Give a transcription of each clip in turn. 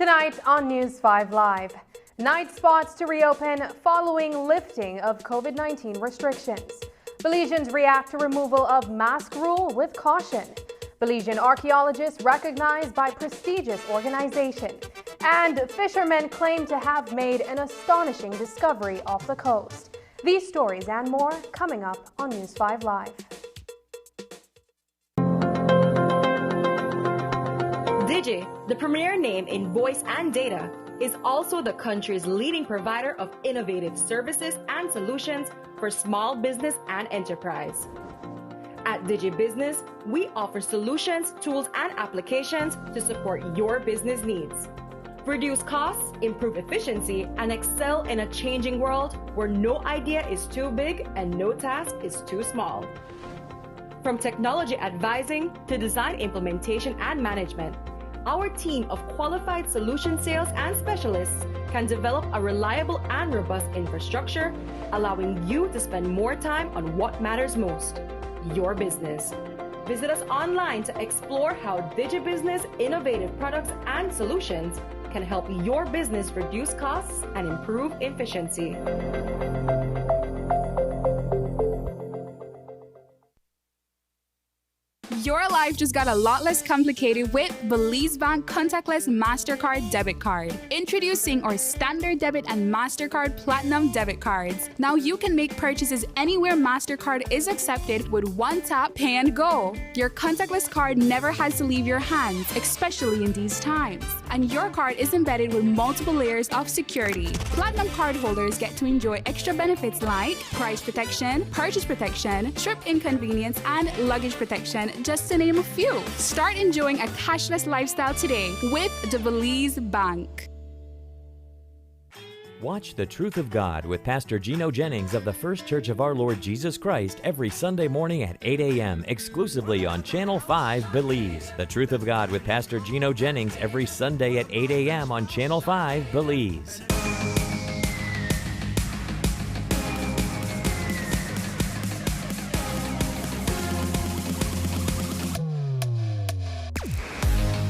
Tonight on News 5 Live, night spots to reopen following lifting of COVID-19 restrictions. Belizeans react to removal of mask rule with caution. Belizean archaeologists recognized by prestigious organization. And fishermen claim to have made an astonishing discovery off the coast. These stories and more coming up on News 5 Live. Digi, the premier name in voice and data, is also the country's leading provider of innovative services and solutions for small business and enterprise. At Digi Business, we offer solutions, tools, and applications to support your business needs. Reduce costs, improve efficiency, and excel in a changing world where no idea is too big and no task is too small. From technology advising to design implementation and management, our team of qualified solution sales and specialists can develop a reliable and robust infrastructure, allowing you to spend more time on what matters most, your business. Visit us online to explore how DigiBusiness innovative products and solutions can help your business reduce costs and improve efficiency. Your life just got a lot less complicated with Belize Bank contactless MasterCard debit card. Introducing our standard debit and MasterCard Platinum debit cards. Now you can make purchases anywhere MasterCard is accepted with one tap, pay and go. Your contactless card never has to leave your hands, especially in these times. And your card is embedded with multiple layers of security. Platinum card holders get to enjoy extra benefits like price protection, purchase protection, trip inconvenience, and luggage protection, just to name a few. Start enjoying a cashless lifestyle today with the Belize Bank. Watch The Truth of God with Pastor Gino Jennings of the First Church of Our Lord Jesus Christ every Sunday morning at 8 a.m. exclusively on Channel 5 Belize. The Truth of God with Pastor Gino Jennings every Sunday at 8 a.m. on Channel 5 Belize.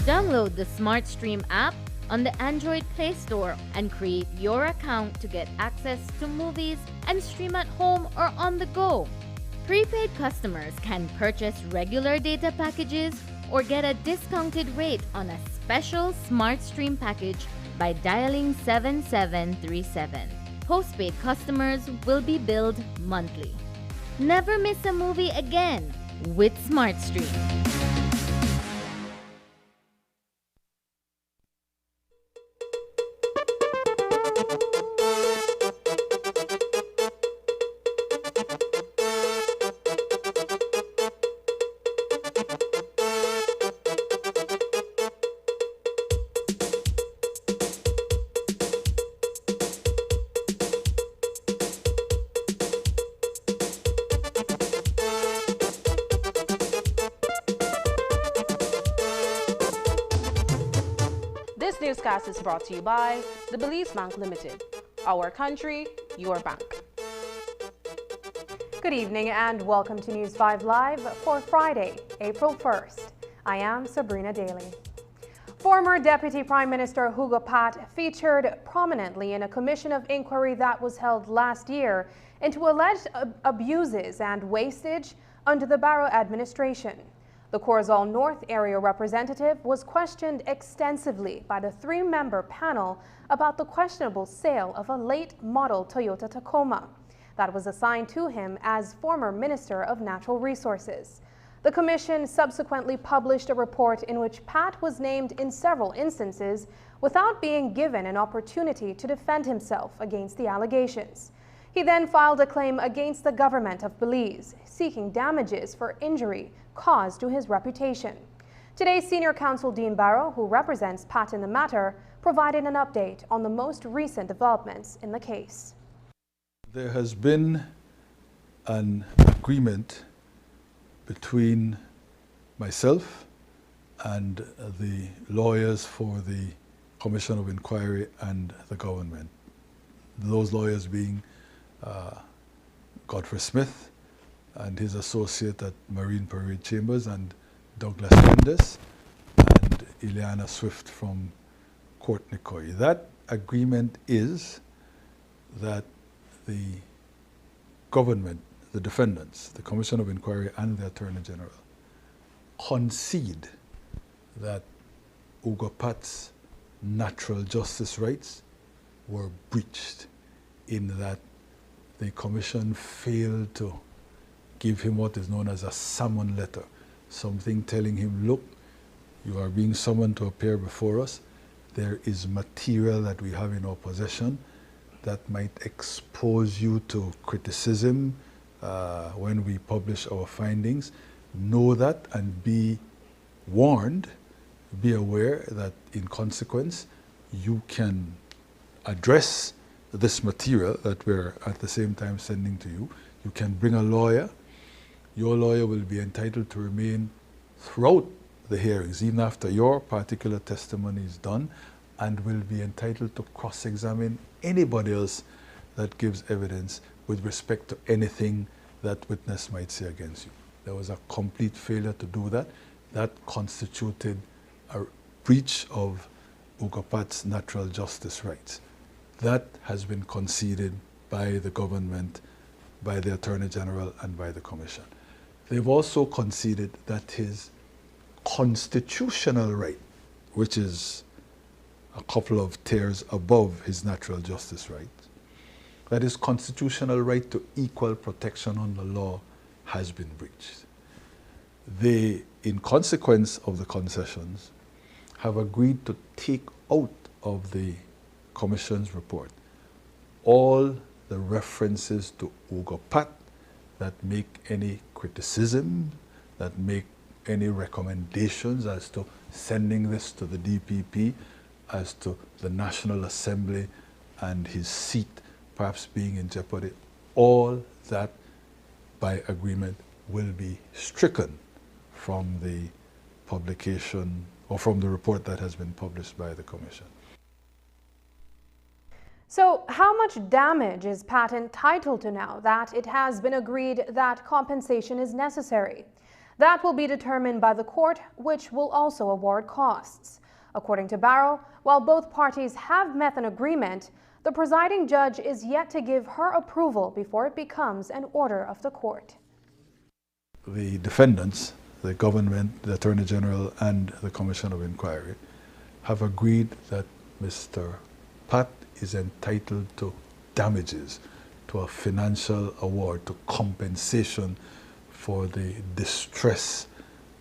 Don't Download the SmartStream app on the Android Play Store and create your account to get access to movies and stream at home or on the go. Prepaid customers can purchase regular data packages or get a discounted rate on a special SmartStream package by dialing 7737. Postpaid customers will be billed monthly. Never miss a movie again with SmartStream. This newscast is brought to you by the Belize Bank Limited. Our country, your bank. Good evening and welcome to News 5 Live for Friday, April 1st. I am Sabrina Daly. Former Deputy Prime Minister Hugo Patt featured prominently in a commission of inquiry that was held last year into alleged abuses and wastage under the Barrow administration. The Corzal North area representative was questioned extensively by the three-member panel about the questionable sale of a late model Toyota Tacoma that was assigned to him as former Minister of Natural Resources. The commission subsequently published a report in which Patt was named in several instances without being given an opportunity to defend himself against the allegations. He then filed a claim against the government of Belize, seeking damages for injury caused to his reputation. Today's Senior Counsel Dean Barrow, who represents Patt in the matter, provided an update on the most recent developments in the case. There has been an agreement between myself and the lawyers for the Commission of Inquiry and the government. Those lawyers being Godfrey Smith and his associate at Marine Parade Chambers, and Douglas Mendes and Ileana Swift from Court Nicoy. That agreement is that the government, the defendants, the Commission of Inquiry and the Attorney General concede that Hugo Patt's natural justice rights were breached in that the Commission failed to give him what is known as a summon letter, something telling him, look, you are being summoned to appear before us. There is material that we have in our possession that might expose you to criticism when we publish our findings. Know that and be warned, be aware that in consequence you can address this material that we're at the same time sending to you. You can bring a lawyer. Your lawyer will be entitled to remain throughout the hearings, even after your particular testimony is done, and will be entitled to cross-examine anybody else that gives evidence with respect to anything that witness might say against you. There was a complete failure to do that. That constituted a breach of Hugo Patt's natural justice rights. That has been conceded by the government, by the Attorney General, and by the Commission. They've also conceded that his constitutional right, which is a couple of tiers above his natural justice right, that his constitutional right to equal protection under law has been breached. They, in consequence of the concessions, have agreed to take out of the Commission's report all the references to Hugo Patt that make any criticism, that make any recommendations as to sending this to the DPP, as to the National Assembly and his seat perhaps being in jeopardy. All that, by agreement, will be stricken from the publication or from the report that has been published by the Commission. So how much damage is Patt entitled to now that it has been agreed that compensation is necessary? That will be determined by the court, which will also award costs. According to Barrow, while both parties have met an agreement, the presiding judge is yet to give her approval before it becomes an order of the court. The defendants, the government, the Attorney General, and the Commission of Inquiry have agreed that Mr. Patt is entitled to damages, to a financial award, to compensation for the distress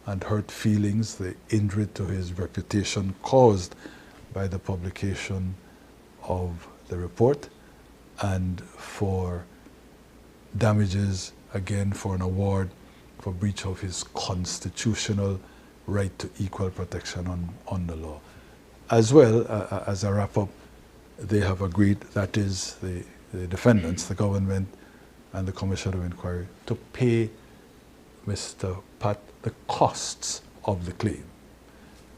and hurt feelings, the injury to his reputation caused by the publication of the report, and for damages, again, for an award for breach of his constitutional right to equal protection on the law. As well, as a wrap-up, they have agreed, that is the defendants, the government, and the Commission of Inquiry, to pay Mr. Patt the costs of the claim.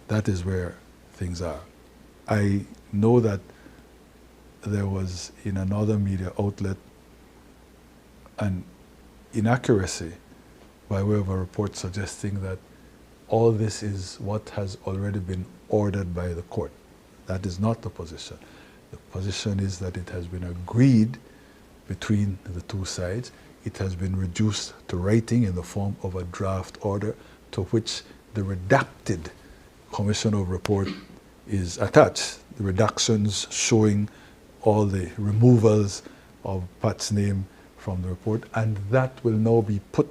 That is where things are. I know that there was, in another media outlet, an inaccuracy by way of a report suggesting that all this is what has already been ordered by the court. That is not the position. The position is that it has been agreed between the two sides. It has been reduced to writing in the form of a draft order to which the redacted Commission of Report is attached. The redactions showing all the removals of Patt's name from the report, and that will now be put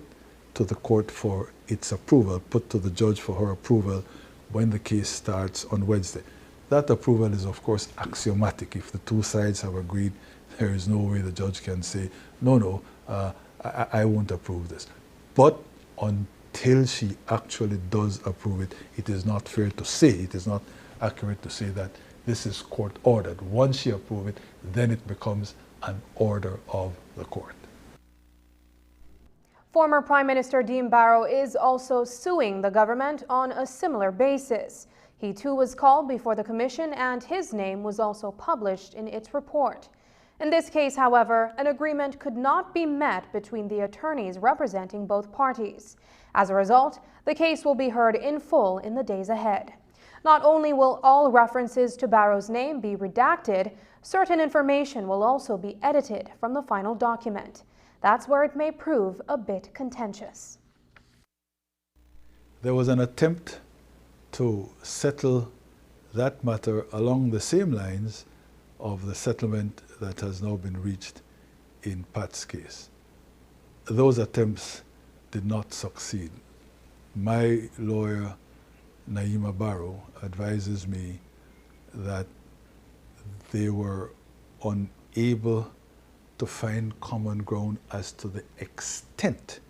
to the court for its approval, put to the judge for her approval when the case starts on Wednesday. That approval is, of course, axiomatic. If the two sides have agreed, there is no way the judge can say, no, I won't approve this. But until she actually does approve it, it is not fair to say, it is not accurate to say that this is court ordered. Once she approves it, then it becomes an order of the court. Former Prime Minister Dean Barrow is also suing the government on a similar basis. He too was called before the commission, and his name was also published in its report. In this case, however, an agreement could not be met between the attorneys representing both parties. As a result, the case will be heard in full in the days ahead. Not only will all references to Barrow's name be redacted, certain information will also be edited from the final document. That's where it may prove a bit contentious. There was an attempt to settle that matter along the same lines of the settlement that has now been reached in Patt's case. Those attempts did not succeed. My lawyer, Naima Barrow, advises me that they were unable to find common ground as to the extent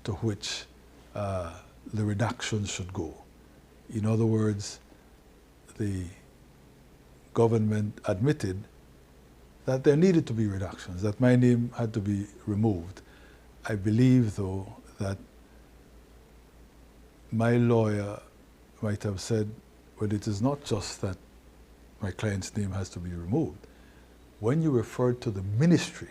to which the reduction should go. In other words, the government admitted that there needed to be reductions, that my name had to be removed. I believe, though, that my lawyer might have said, well, it is not just that my client's name has to be removed. When you refer to the ministry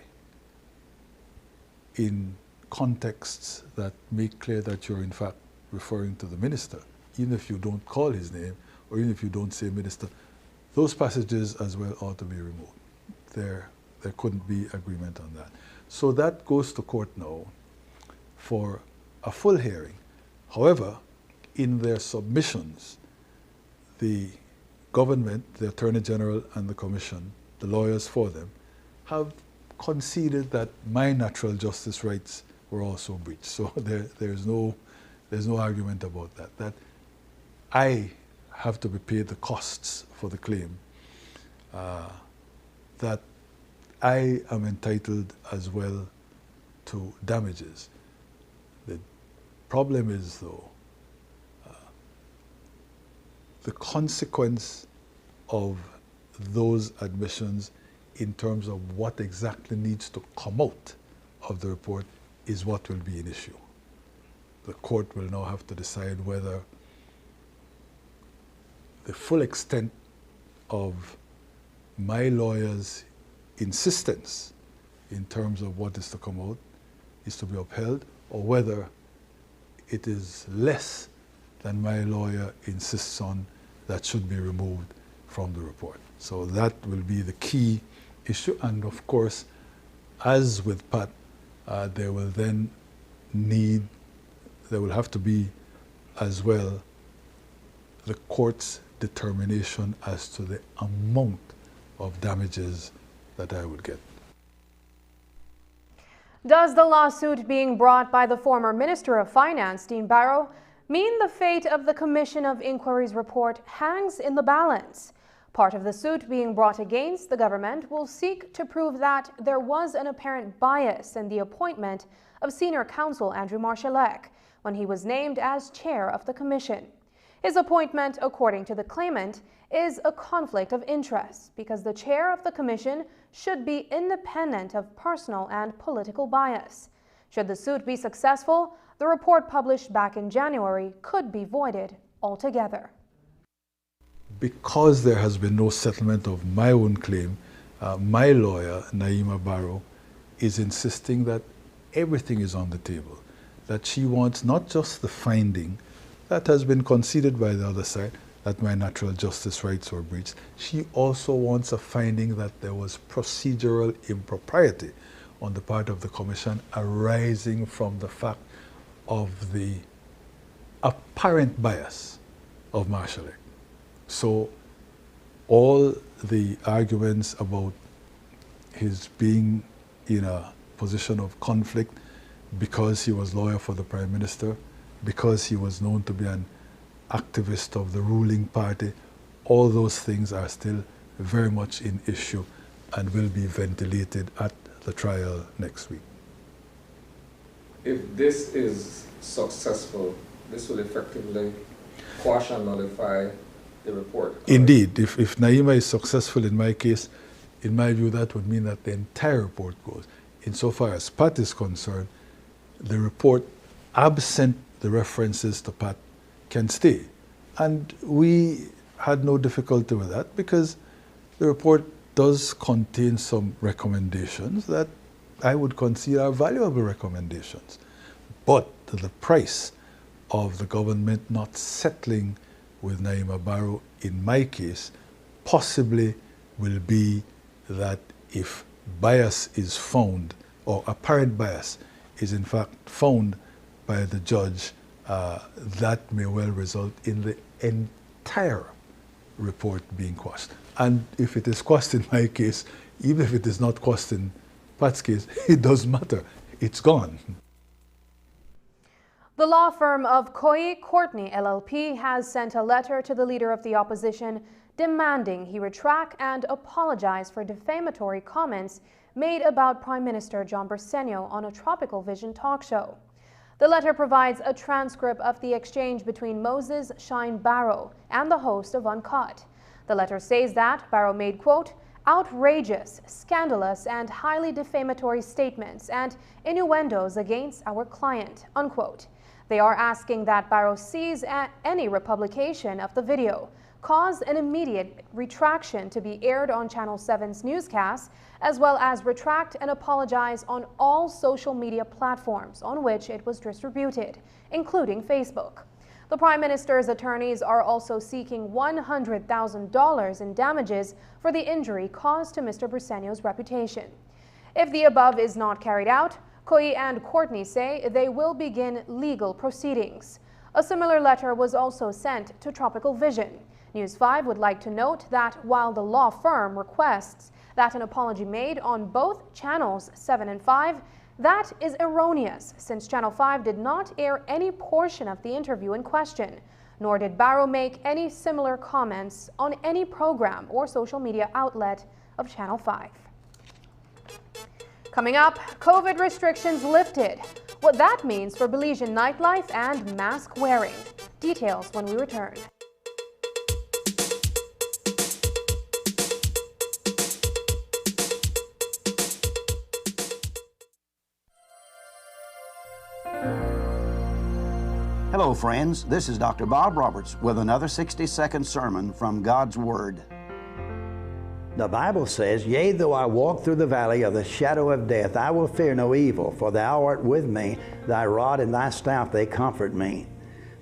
in contexts that make clear that you're in fact referring to the minister, even if you don't call his name, or even if you don't say minister, those passages as well ought to be removed. There couldn't be agreement on that. So that goes to court now for a full hearing. However, in their submissions, the government, the Attorney General and the Commission, the lawyers for them, have conceded that my natural justice rights were also breached. So there's no argument about that. That I have to be paid the costs for the claim, that I am entitled as well to damages. The problem is, though, the consequence of those admissions in terms of what exactly needs to come out of the report is what will be an issue. The court will now have to decide whether the full extent of my lawyer's insistence in terms of what is to come out is to be upheld, or whether it is less than my lawyer insists on, that should be removed from the report. So that will be the key issue. And of course, as with Pat, there will have to be as well the court's determination as to the amount of damages that I would get. Does the lawsuit being brought by the former Minister of Finance, Dean Barrow, mean the fate of the Commission of Inquiry's report hangs in the balance? Part of the suit being brought against the government will seek to prove that there was an apparent bias in the appointment of senior counsel Andrew Marshallek when he was named as chair of the commission. His appointment, according to the claimant, is a conflict of interest because the chair of the commission should be independent of personal and political bias. Should the suit be successful, the report published back in January could be voided altogether. Because there has been no settlement of my own claim, my lawyer, Naima Barrow, is insisting that everything is on the table, that she wants not just the finding that has been conceded by the other side, that my natural justice rights were breached. She also wants a finding that there was procedural impropriety on the part of the Commission arising from the fact of the apparent bias of Marshallek. So all the arguments about his being in a position of conflict because he was lawyer for the Prime Minister, because he was known to be an activist of the ruling party, all those things are still very much in issue and will be ventilated at the trial next week. If this is successful, this will effectively quash and nullify the report. Correct? Indeed, if Naima is successful in my case, in my view, that would mean that the entire report goes. Insofar as Pat is concerned, the report, absent the references to Pat, can stay. And we had no difficulty with that because the report does contain some recommendations that I would consider are valuable recommendations. But the price of the government not settling with Naima Barrow, in my case, possibly will be that if bias is found, or apparent bias is in fact found by the judge, that may well result in the entire report being quashed. And if it is quashed in my case, even if it is not quashed in Pat's case, it doesn't matter. It's gone. The law firm of Courtney LLP has sent a letter to the leader of the opposition demanding he retract and apologize for defamatory comments made about Prime Minister John Briceño on a Tropical Vision talk show. The letter provides a transcript of the exchange between Moses Shine Barrow and the host of Uncut. The letter says that Barrow made, quote, outrageous, scandalous, and highly defamatory statements and innuendos against our client, unquote. They are asking that Barrow cease any republication of the video, cause an immediate retraction to be aired on Channel 7's newscast, as well as retract and apologize on all social media platforms on which it was distributed, including Facebook. The Prime Minister's attorneys are also seeking $100,000 in damages for the injury caused to Mr. Briceño's reputation. If the above is not carried out, Koi and Courtney say they will begin legal proceedings. A similar letter was also sent to Tropical Vision. News 5 would like to note that while the law firm requests that an apology made on both channels 7 and 5, that is erroneous, since Channel 5 did not air any portion of the interview in question, nor did Barrow make any similar comments on any program or social media outlet of Channel 5. Coming up, COVID restrictions lifted. What that means for Belizean nightlife and mask wearing. Details when we return. Hello friends, this is Dr. Bob Roberts with another 60-second sermon from God's Word. The Bible says, yea, though I walk through the valley of the shadow of death, I will fear no evil, for thou art with me, thy rod and thy staff, they comfort me.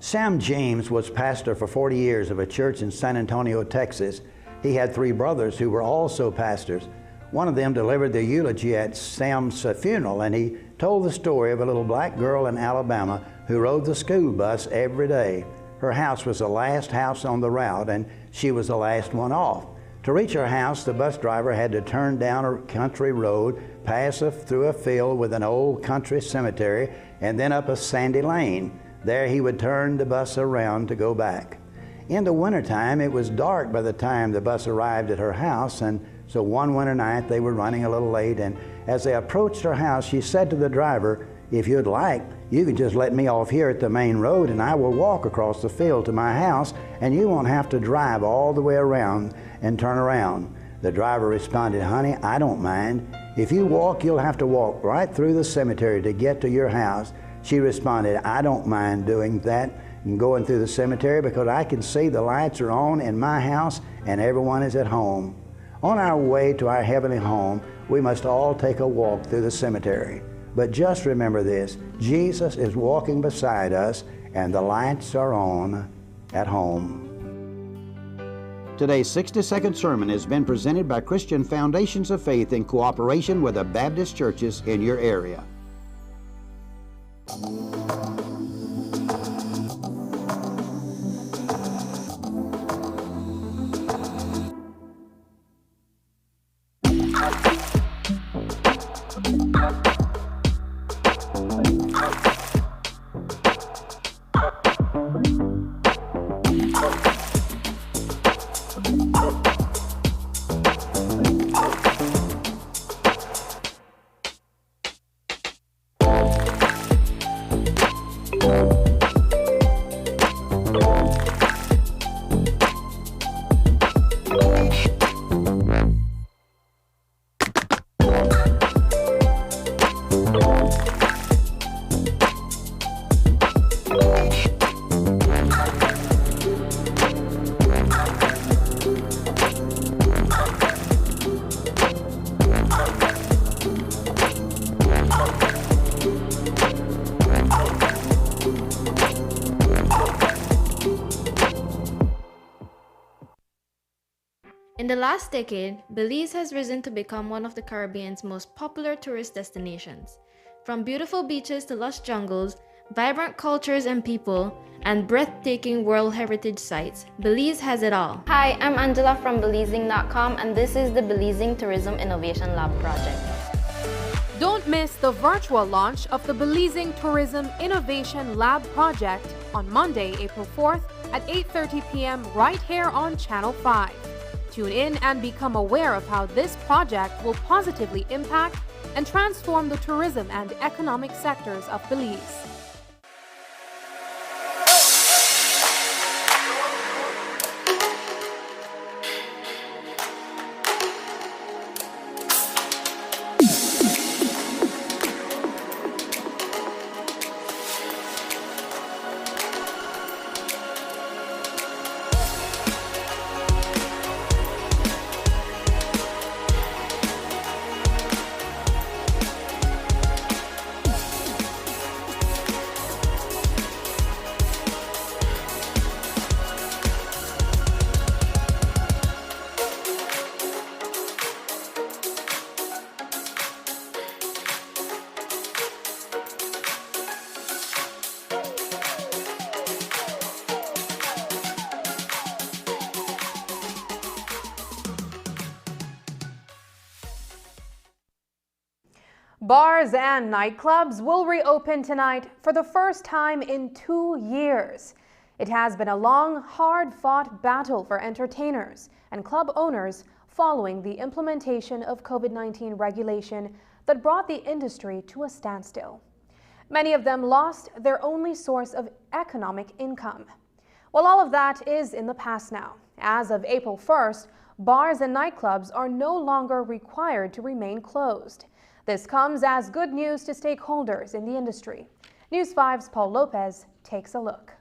Sam James was pastor for 40 years of a church in San Antonio, Texas. He had 3 brothers who were also pastors. One of them delivered the eulogy at Sam's funeral, and he told the story of a little black girl in Alabama who rode the school bus every day. Her house was the last house on the route, and she was the last one off. To reach her house, the bus driver had to turn down a country road, pass through a field with an old country cemetery, and then up a sandy lane. There he would turn the bus around to go back. In the wintertime, it was dark by the time the bus arrived at her house, and so one winter night they were running a little late, and as they approached her house, she said to the driver, "If you'd like, you could just let me off here at the main road and I will walk across the field to my house and you won't have to drive all the way around and turn around." The driver responded, "Honey, I don't mind. If you walk, you'll have to walk right through the cemetery to get to your house." She responded, "I don't mind doing that and going through the cemetery because I can see the lights are on in my house and everyone is at home." On our way to our heavenly home, we must all take a walk through the cemetery. But just remember this, Jesus is walking beside us and the lights are on at home. Today's 60-second sermon has been presented by Christian Foundations of Faith in cooperation with the Baptist churches in your area. In the last decade, Belize has risen to become one of the Caribbean's most popular tourist destinations. From beautiful beaches to lush jungles, vibrant cultures and people, and breathtaking World Heritage sites, Belize has it all. Hi, I'm Angela from Belizean.com, and this is the Belizean Tourism Innovation Lab project. Don't miss the virtual launch of the Belizean Tourism Innovation Lab project on Monday, April 4th at 8:30 p.m. right here on Channel 5. Tune in and become aware of how this project will positively impact and transform the tourism and economic sectors of Belize. Bars and nightclubs will reopen tonight for the first time in 2 years. It has been a long, hard-fought battle for entertainers and club owners following the implementation of COVID-19 regulation that brought the industry to a standstill. Many of them lost their only source of economic income. Well, all of that is in the past now. As of April 1st, bars and nightclubs are no longer required to remain closed. This comes as good news to stakeholders in the industry. News 5's Paul Lopez takes a look.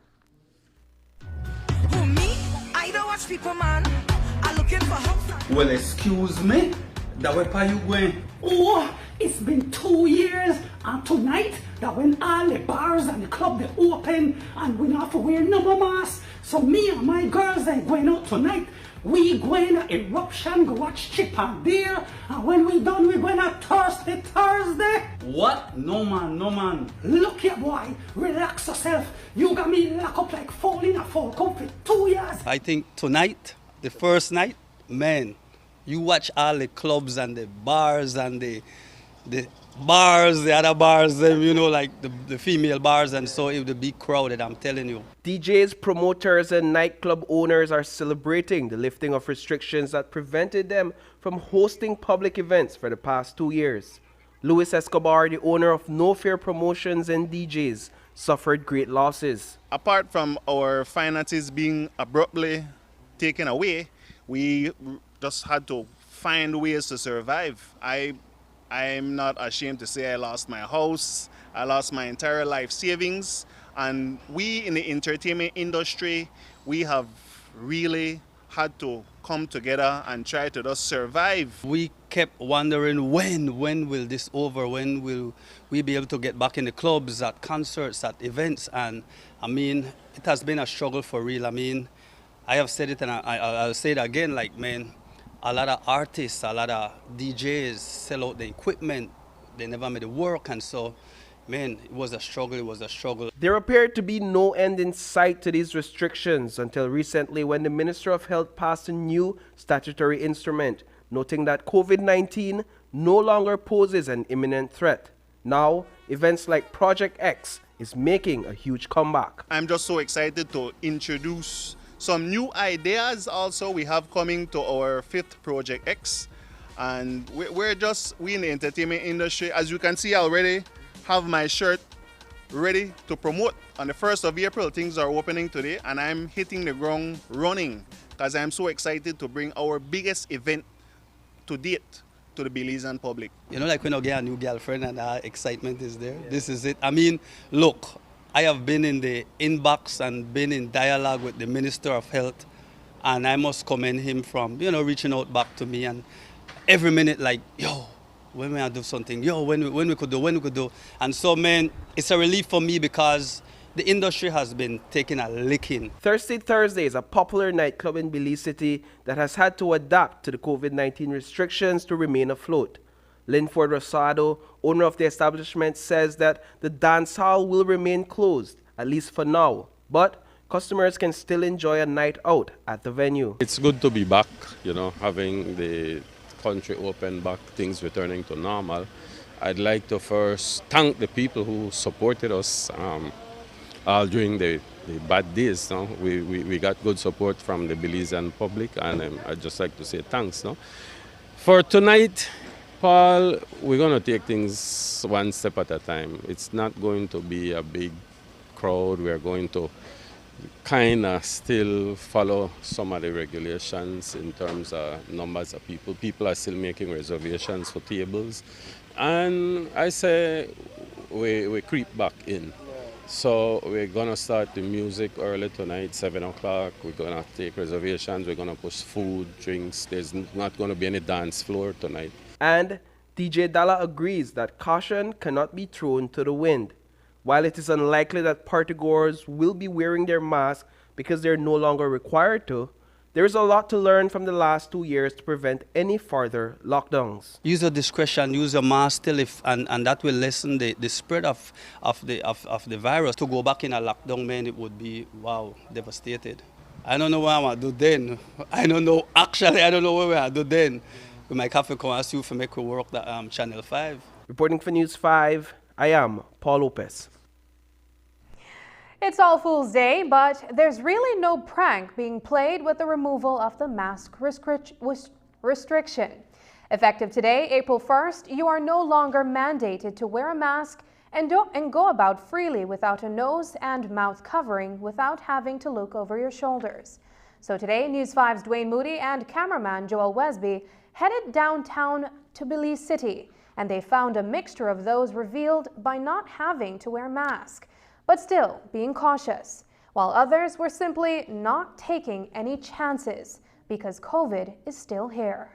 Who, me? I don't watch people, man. I'm looking for house. Well, excuse me. That way, pa, you going? Oh, it's been 2 years, and tonight that when all the bars and the club they open and we not have to wear no more masks, so me and my girls they going out tonight. We going to Eruption, go watch Chip and Beer, and when we done, we going to Thursday. What? No man, no man. Look here, boy, relax yourself. You got me locked up like fall in a fall cup for 2 years. I think tonight, the first night, man, you watch all the clubs and the bars and the other bars, you know, like the female bars, and so it would be crowded, I'm telling you. DJs, promoters, and nightclub owners are celebrating the lifting of restrictions that prevented them from hosting public events for the past 2 years. Luis Escobar, the owner of No Fear Promotions and DJs, suffered great losses. Apart from our finances being abruptly taken away, we just had to find ways to survive. I'm not ashamed to say I lost my house, I lost my entire life savings, and we in the entertainment industry, we have really had to come together and try to just survive. We kept wondering when will this over, when will we be able to get back in the clubs, at concerts, at events, and I mean, it has been a struggle for real. I mean, I have said it and I'll say it again, like, man, a lot of artists, a lot of DJs sell out the equipment. They never made it work, and so, man, it was a struggle. There appeared to be no end in sight to these restrictions until recently when the Minister of Health passed a new statutory instrument, noting that COVID-19 no longer poses an imminent threat. Now, events like Project X is making a huge comeback. I'm just so excited to introduce some new ideas also we have coming to our 5th Project X, and we in the entertainment industry, as you can see, I already have my shirt ready to promote. On the 1st of April, things are opening today, and I'm hitting the ground running because I'm so excited to bring our biggest event to date to the Belizean public. You know, like when you get a new girlfriend and that excitement is there, yeah. This is it. I mean, look, I have been in the inbox and been in dialogue with the Minister of Health, and I must commend him from, you know, reaching out back to me, and every minute like, yo, when we do something, yo, when we could do. And so, man, it's a relief for me because the industry has been taking a licking. Thirsty Thursday is a popular nightclub in Belize City that has had to adapt to the COVID-19 restrictions to remain afloat. Linford Rosado, owner of the establishment, says that the dance hall will remain closed, at least for now, but customers can still enjoy a night out at the venue. It's good to be back, you know, having the country open back, things returning to normal. I'd like to first thank the people who supported us all during the bad days. No? We got good support from the Belizean public, and I'd just like to say thanks. No? For tonight, Paul, we're going to take things one step at a time. It's not going to be a big crowd. We're going to kind of still follow some of the regulations in terms of numbers of people. People are still making reservations for tables. And I say we creep back in. So we're going to start the music early tonight, 7 o'clock. We're going to take reservations. We're going to push food, drinks. There's not going to be any dance floor tonight. And DJ Dalla agrees that caution cannot be thrown to the wind. While it is unlikely that partygoers will be wearing their masks because they're no longer required to, there is a lot to learn from the last 2 years to prevent any further lockdowns. Use your discretion, use your mask still, and that will lessen the spread of the virus. To go back in a lockdown, man, it would be, wow, devastated. I don't know what I'm going to do then. I don't know what we're going to do then. We might have to come ask you to make it work the Channel 5. Reporting for News 5, I am Paul Lopez. It's All Fool's Day, but there's really no prank being played with the removal of the mask restriction. Effective today, April 1st, you are no longer mandated to wear a mask and go about freely without a nose and mouth covering without having to look over your shoulders. So today, News 5's Dwayne Moody and cameraman Joel Wesby headed downtown to Belize City, and they found a mixture of those revealed by not having to wear a mask, but still being cautious, while others were simply not taking any chances because COVID is still here.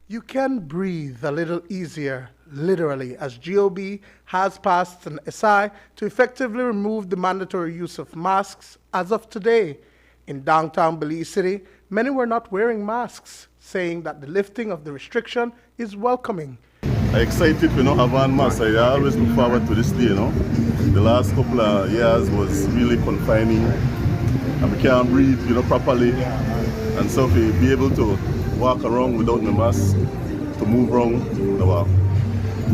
You can breathe a little easier literally, as GOB has passed an SI to effectively remove the mandatory use of masks as of today. In downtown Belize City, many were not wearing masks, saying that the lifting of the restriction is welcoming. I'm excited to not have on mask. I always look forward to this day, you know. The last couple of years was really confining, and we can't breathe, you know, properly. And so to be able to walk around without the mask, to move around,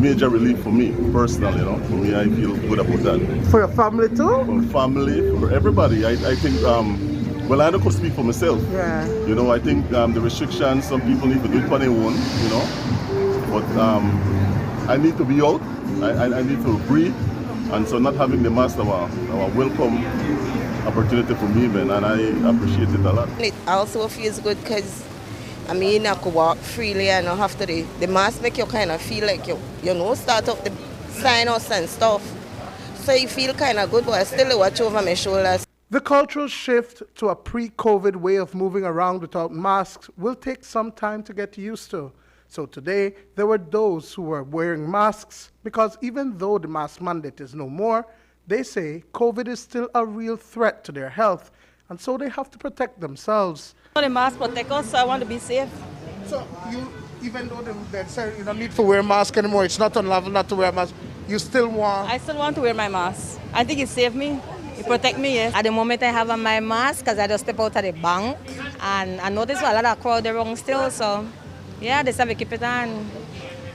major relief for me personally, you know. For me, I feel good about that. For your family too? For family, for everybody. I think, well, I don't could speak for myself. Yeah. You know, I think the restrictions, some people need to do it on their own, you know. But I need to be out. I need to breathe. And so not having the mask, our welcome opportunity for me, man, and I appreciate it a lot. It also feels good because, I mean, I could walk freely and not have to, the mask make you kind of feel like you know, start up the sinus and stuff. So you feel kind of good, but I still watch over my shoulders. The cultural shift to a pre-COVID way of moving around without masks will take some time to get used to. So today, there were those who were wearing masks because even though the mask mandate is no more, they say COVID is still a real threat to their health, and so they have to protect themselves. The mask protect us, so I want to be safe. So you, even though they say you don't need to wear a mask anymore, it's not unlawful not to wear a mask, you still want? I still want to wear my mask. I think it saves me. It protect me, yes. At the moment I have on my mask because I just step out of the bank, and I notice a lot of crowd around still, so yeah, they say I keep it on.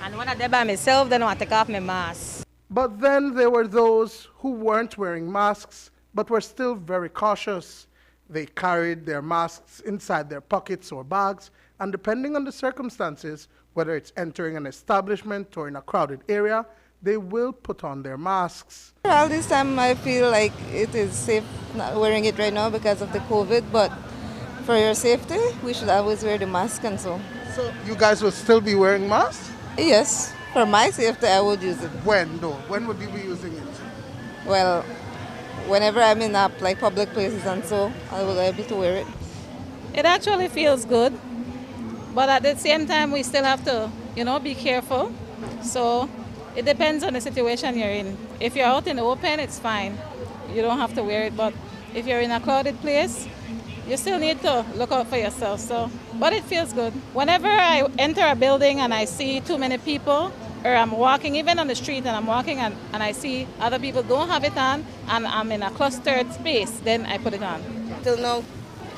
And when I'm there by myself, then I take off my mask. But then there were those who weren't wearing masks, but were still very cautious. They carried their masks inside their pockets or bags, and depending on the circumstances, whether it's entering an establishment or in a crowded area, they will put on their masks. All this time I feel like it is safe not wearing it right now because of the COVID, but for your safety, we should always wear the mask and so. So you guys will still be wearing masks? Yes, for my safety I would use it. When though? When would you be using it? Well, whenever I'm in like public places and so, I will be able to wear it. It actually feels good, but at the same time we still have to, you know, be careful. So it depends on the situation you're in. If you're out in the open, it's fine. You don't have to wear it, but if you're in a crowded place, you still need to look out for yourself. So, but it feels good. Whenever I enter a building and I see too many people, or I'm walking even on the street and I'm walking and I see other people don't have it on and I'm in a clustered space, then I put it on. Till now,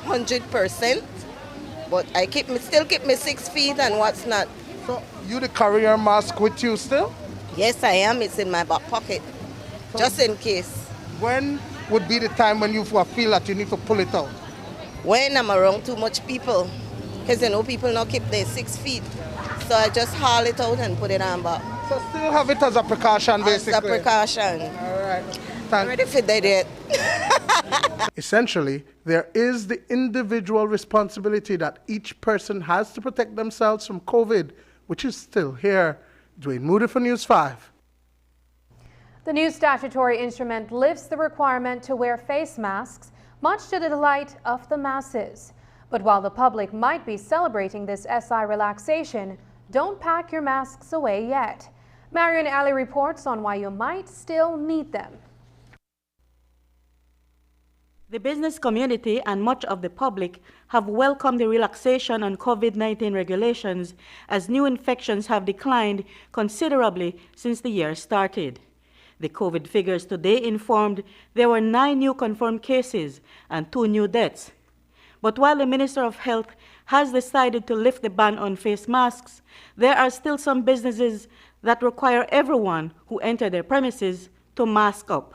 100%, but I still keep me 6 feet and what's not. So you carry your mask with you still? Yes, I am. It's in my back pocket, just in case. When would be the time when you feel that you need to pull it out? When I'm around too much people, because you know people not keep their 6 feet. So I just haul it out and put it on back. So still have it as a precaution, basically? As a precaution. All right. I'm ready for that. Essentially, there is the individual responsibility that each person has to protect themselves from COVID, which is still here. Dwayne Moody for News 5. The new statutory instrument lifts the requirement to wear face masks, much to the delight of the masses. But while the public might be celebrating this SI relaxation, don't pack your masks away yet. Marianne reports on why you might still need them. The business community and much of the public have welcomed the relaxation on COVID-19 regulations as new infections have declined considerably since the year started. The COVID figures today informed there were 9 new confirmed cases and 2 new deaths. But while the Minister of Health has decided to lift the ban on face masks, there are still some businesses that require everyone who enter their premises to mask up.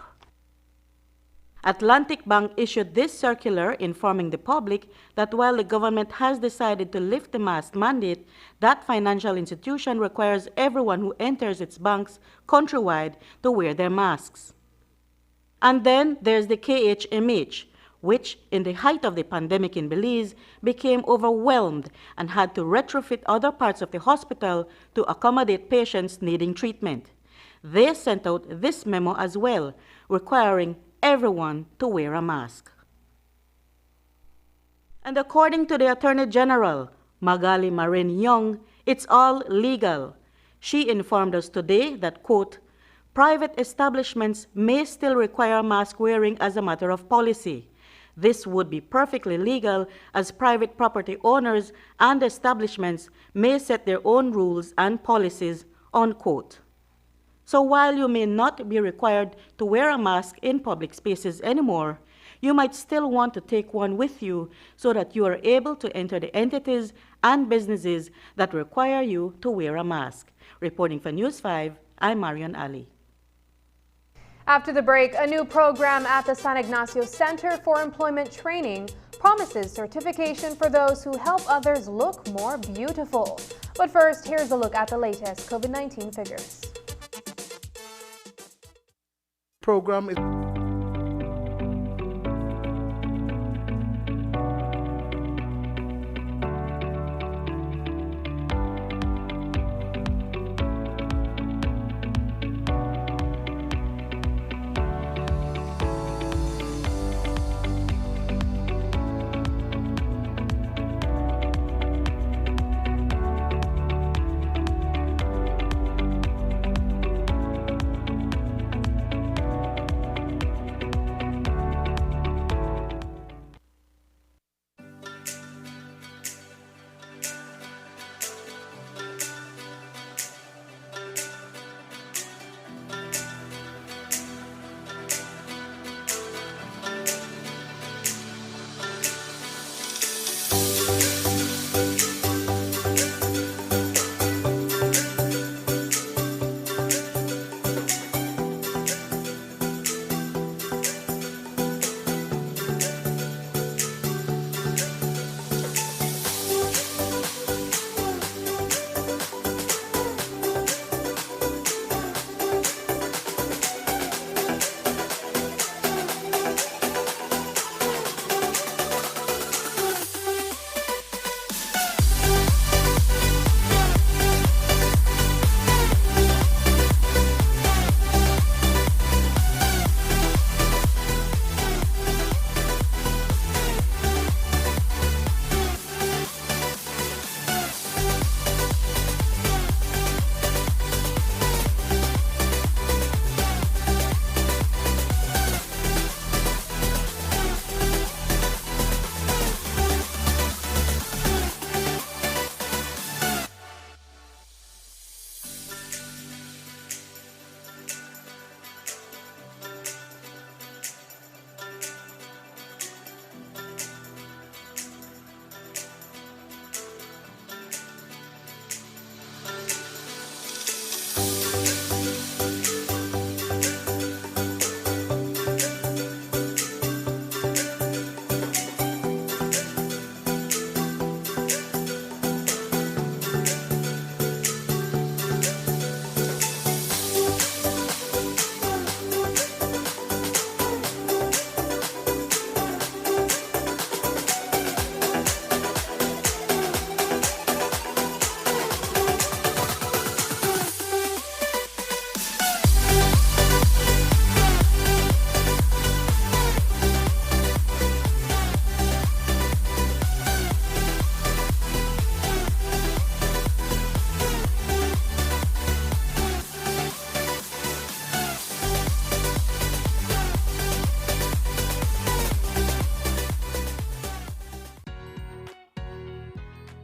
Atlantic Bank issued this circular informing the public that while the government has decided to lift the mask mandate, that financial institution requires everyone who enters its banks countrywide to wear their masks. And then there's the KHMH, which, in the height of the pandemic in Belize, became overwhelmed and had to retrofit other parts of the hospital to accommodate patients needing treatment. They sent out this memo as well, requiring everyone to wear a mask. And according to the Attorney General, Magali Marin Young, it's all legal. She informed us today that, quote, private establishments may still require mask wearing as a matter of policy. This would be perfectly legal as private property owners and establishments may set their own rules and policies, unquote. So while you may not be required to wear a mask in public spaces anymore, you might still want to take one with you so that you are able to enter the entities and businesses that require you to wear a mask. Reporting for News 5, I'm Marianne Ali. After the break, a new program at the San Ignacio Center for Employment Training promises certification for those who help others look more beautiful. But first, here's a look at the latest COVID-19 figures. Program is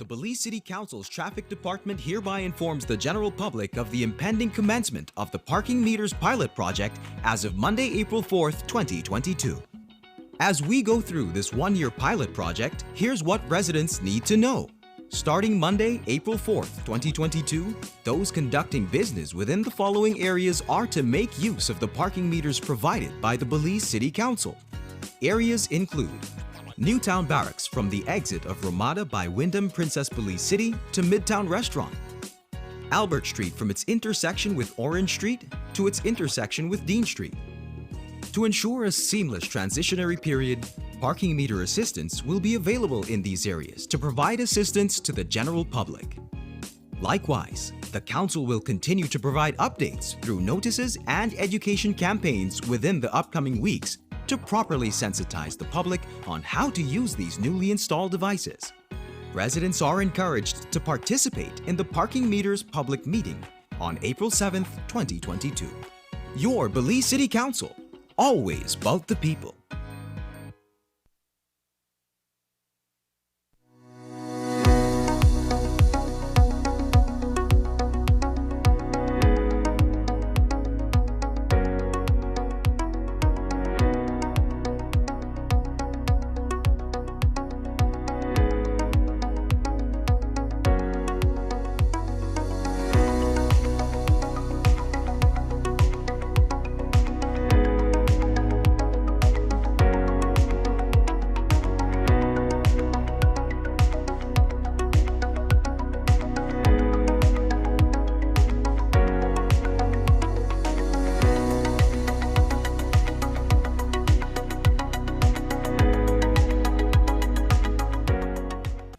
The Belize City Council's Traffic Department hereby informs the general public of the impending commencement of the Parking Meters Pilot Project as of Monday, April 4th, 2022. As we go through this one-year pilot project, here's what residents need to know. Starting Monday, April 4th, 2022, those conducting business within the following areas are to make use of the parking meters provided by the Belize City Council. Areas include Newtown Barracks from the exit of Ramada by Wyndham Princess Belize City to Midtown Restaurant. Albert Street from its intersection with Orange Street to its intersection with Dean Street. To ensure a seamless transitionary period, parking meter assistance will be available in these areas to provide assistance to the general public. Likewise, the Council will continue to provide updates through notices and education campaigns within the upcoming weeks to properly sensitize the public on how to use these newly installed devices. Residents are encouraged to participate in the Parking Meters public meeting on April 7th, 2022. Your Belize City Council, always about the people.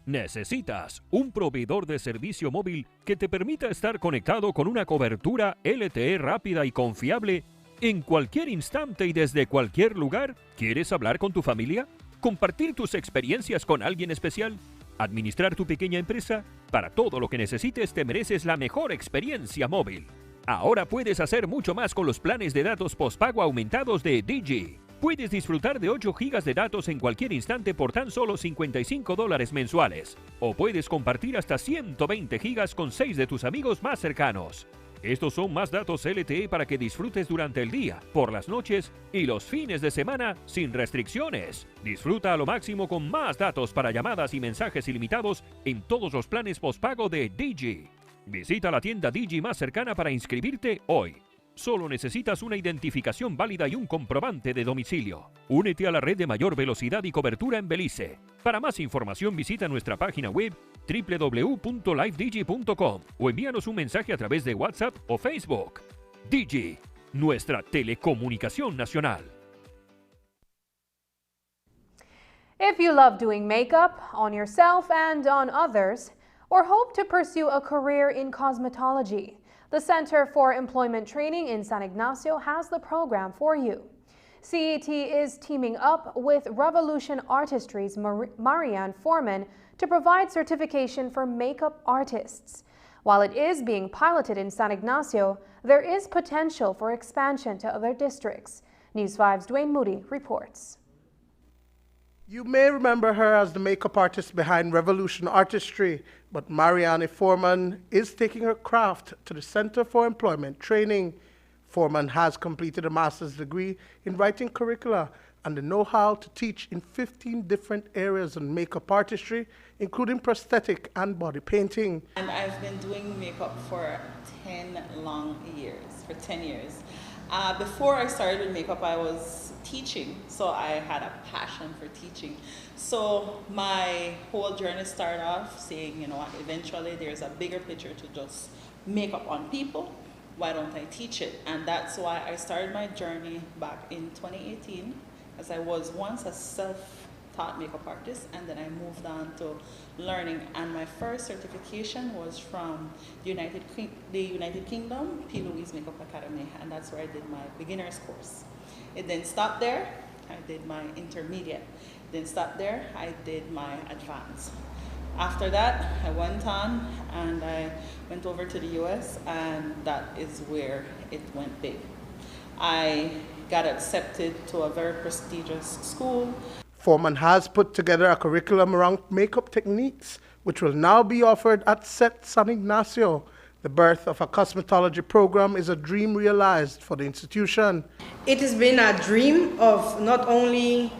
¿Necesitas un proveedor de servicio móvil que te permita estar conectado con una cobertura LTE rápida y confiable en cualquier instante y desde cualquier lugar? ¿Quieres hablar con tu familia? ¿Compartir tus experiencias con alguien especial? ¿Administrar tu pequeña empresa? Para todo lo que necesites te mereces la mejor experiencia móvil. Ahora puedes hacer mucho más con los planes de datos postpago aumentados de Digi. Puedes disfrutar de 8 GB de datos en cualquier instante por tan solo $55 mensuales. O puedes compartir hasta 120 GB con 6 de tus amigos más cercanos. Estos son más datos LTE para que disfrutes durante el día, por las noches y los fines de semana sin restricciones. Disfruta a lo máximo con más datos para llamadas y mensajes ilimitados en todos los planes postpago de Digi. Visita la tienda Digi más cercana para inscribirte hoy. Solo necesitas una identificación válida y un comprobante de domicilio. Únete a la red de mayor velocidad y cobertura en Belice. Para más información visita nuestra página web www.livedigi.com o envíanos un mensaje a través de WhatsApp o Facebook. Digi, nuestra telecomunicación nacional. If you love doing makeup on yourself and on others, or hope to pursue a career in cosmetology, the Center for Employment Training in San Ignacio has the program for you. CET is teaming up with Revolution Artistry's Marianne Foreman to provide certification for makeup artists. While it is being piloted in San Ignacio, there is potential for expansion to other districts. News 5's Dwayne Moody reports. You may remember her as the makeup artist behind Revolution Artistry, but Marianne Foreman is taking her craft to the Center for Employment Training. Foreman has completed a master's degree in writing curricula and the know-how to teach in 15 different areas in makeup artistry, including prosthetic and body painting. And I've been doing makeup for 10 years. Before I started with makeup, I was teaching, so I had a passion for teaching. So my whole journey started off saying, you know what, eventually there's a bigger picture to just makeup on people. Why don't I teach it? And that's why I started my journey back in 2018, as I was once a self-taught makeup artist, and then I moved on to learning. And my first certification was from the United Kingdom, P. Louise Makeup Academy, and that's where I did my beginner's course. It then stopped there. I did my intermediate. Then stopped there. I did my advanced. After that, I went on and I went over to the US, and that is where it went big. I got accepted to a very prestigious school. Foreman has put together a curriculum around makeup techniques, which will now be offered at SET San Ignacio. The birth of a cosmetology program is a dream realized for the institution. It has been a dream of not only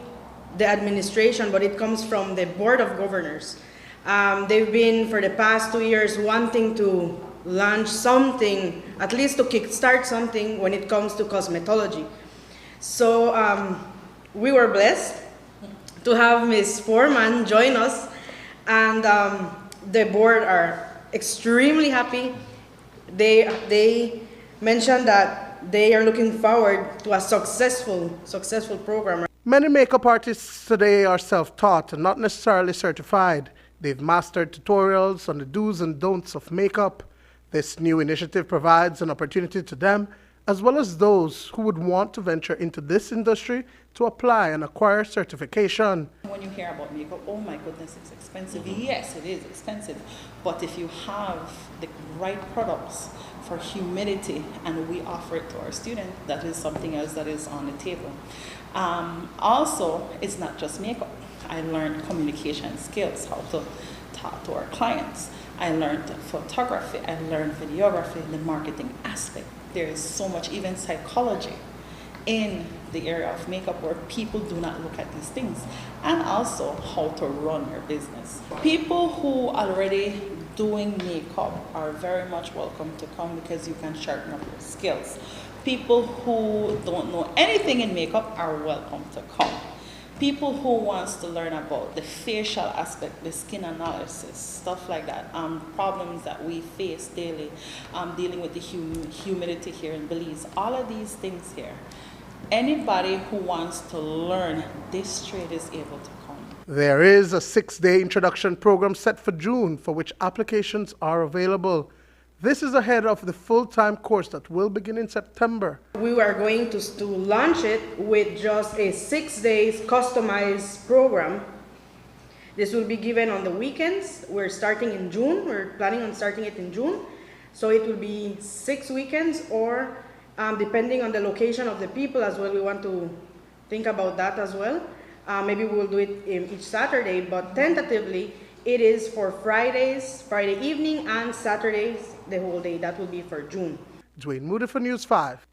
the administration, but it comes from the Board of Governors. They've been, for the past 2 years, wanting to launch something, at least to kickstart something when it comes to cosmetology. So we were blessed to have Ms. Foreman join us, and the board are extremely happy. They mentioned that they are looking forward to a successful program. Many makeup artists today are self-taught and not necessarily certified. They've mastered tutorials on the do's and don'ts of makeup. This new initiative provides an opportunity to them as well as those who would want to venture into this industry to apply and acquire certification. When you hear about makeup, oh my goodness, it's expensive. Yes, it is expensive. But if you have the right products for humidity, and we offer it to our students, that is something else that is on the table. Also, it's not just makeup. I learned communication skills, how to talk to our clients. I learned photography, I learned videography, the marketing aspect. There is so much, even psychology in the area of makeup where people do not look at these things. And also how to run your business. People who are already doing makeup are very much welcome to come because you can sharpen up your skills. People who don't know anything in makeup are welcome to come. People who wants to learn about the facial aspect, the skin analysis, stuff like that, problems that we face daily, dealing with the humidity here in Belize, all of these things here. Anybody who wants to learn this trade is able to come. There is a 6-day introduction program set for June for which applications are available. This is ahead of the full-time course that will begin in September. We are going to launch it with just a 6 days customized program. This will be given on the weekends. We're starting in June. We're planning on starting it in June. So it will be 6 weekends or depending on the location of the people as well. We want to think about that as well. Maybe we will do it each Saturday, but tentatively it is for Fridays, Friday evening, and Saturdays, the whole day. That will be for June. Dwayne Moody for News 5.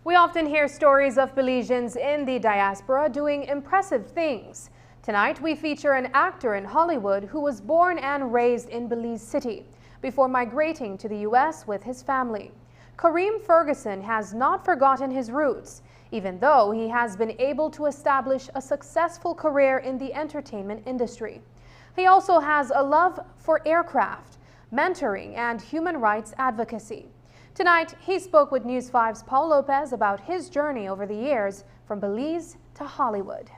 We often hear stories of Belizeans in the diaspora doing impressive things. Tonight, we feature an actor in Hollywood who was born and raised in Belize City before migrating to the U.S. with his family. Kareem Ferguson has not forgotten his roots, even though he has been able to establish a successful career in the entertainment industry. He also has a love for aircraft, mentoring, and human rights advocacy. Tonight, he spoke with News 5's Paul Lopez about his journey over the years from Belize to Hollywood.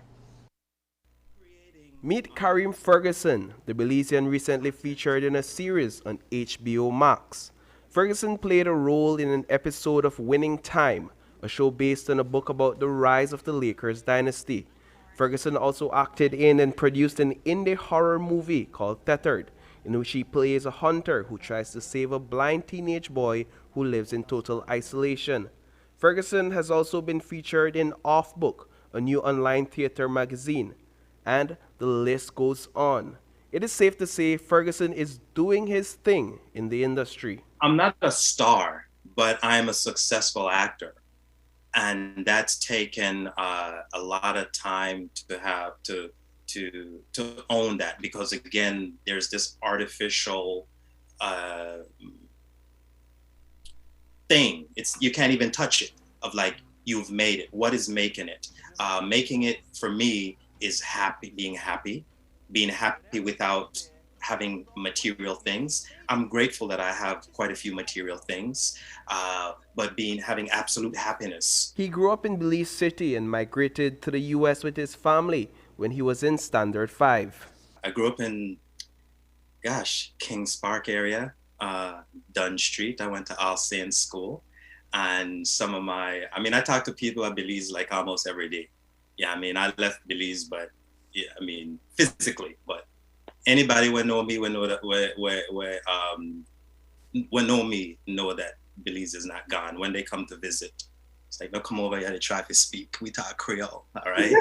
Meet Kareem Ferguson, the Belizean recently featured in a series on HBO Max. Ferguson played a role in an episode of Winning Time, a show based on a book about the rise of the Lakers dynasty. Ferguson also acted in and produced an indie horror movie called Tethered, in which he plays a hunter who tries to save a blind teenage boy who lives in total isolation. Ferguson has also been featured in Off Book, a new online theater magazine, and the list goes on. It is safe to say Ferguson is doing his thing in the industry. I'm not a star, but I'm a successful actor. And that's taken a lot of time to have to own that, because again, there's this artificial thing. You can't even touch it, of like, you've made it. What is making it? Making it for me is being happy without having material things. I'm grateful that I have quite a few material things, but having absolute happiness. He grew up in Belize City and migrated to the U.S. with his family when he was in Standard 5. I grew up in, Kings Park area, Dunn Street. I went to All Saints School, and I talk to people at Belize like almost every day. Yeah, I left Belize, but physically, but anybody will know me, will know that know that Belize is not gone. When they come to visit, it's like, don't come over here to try to speak. We talk Creole, all right?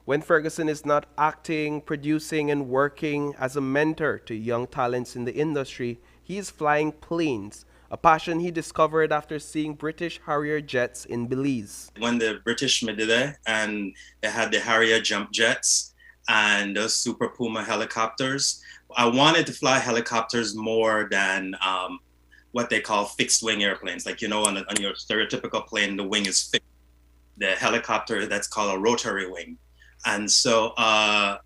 When Ferguson is not acting, producing, and working as a mentor to young talents in the industry, he is flying planes, a passion he discovered after seeing British Harrier jets in Belize. When the British were there and they had the Harrier jump jets and those Super Puma helicopters, I wanted to fly helicopters more than what they call fixed wing airplanes. Like, on your stereotypical plane, the wing is fixed. The helicopter, that's called a rotary wing. And so I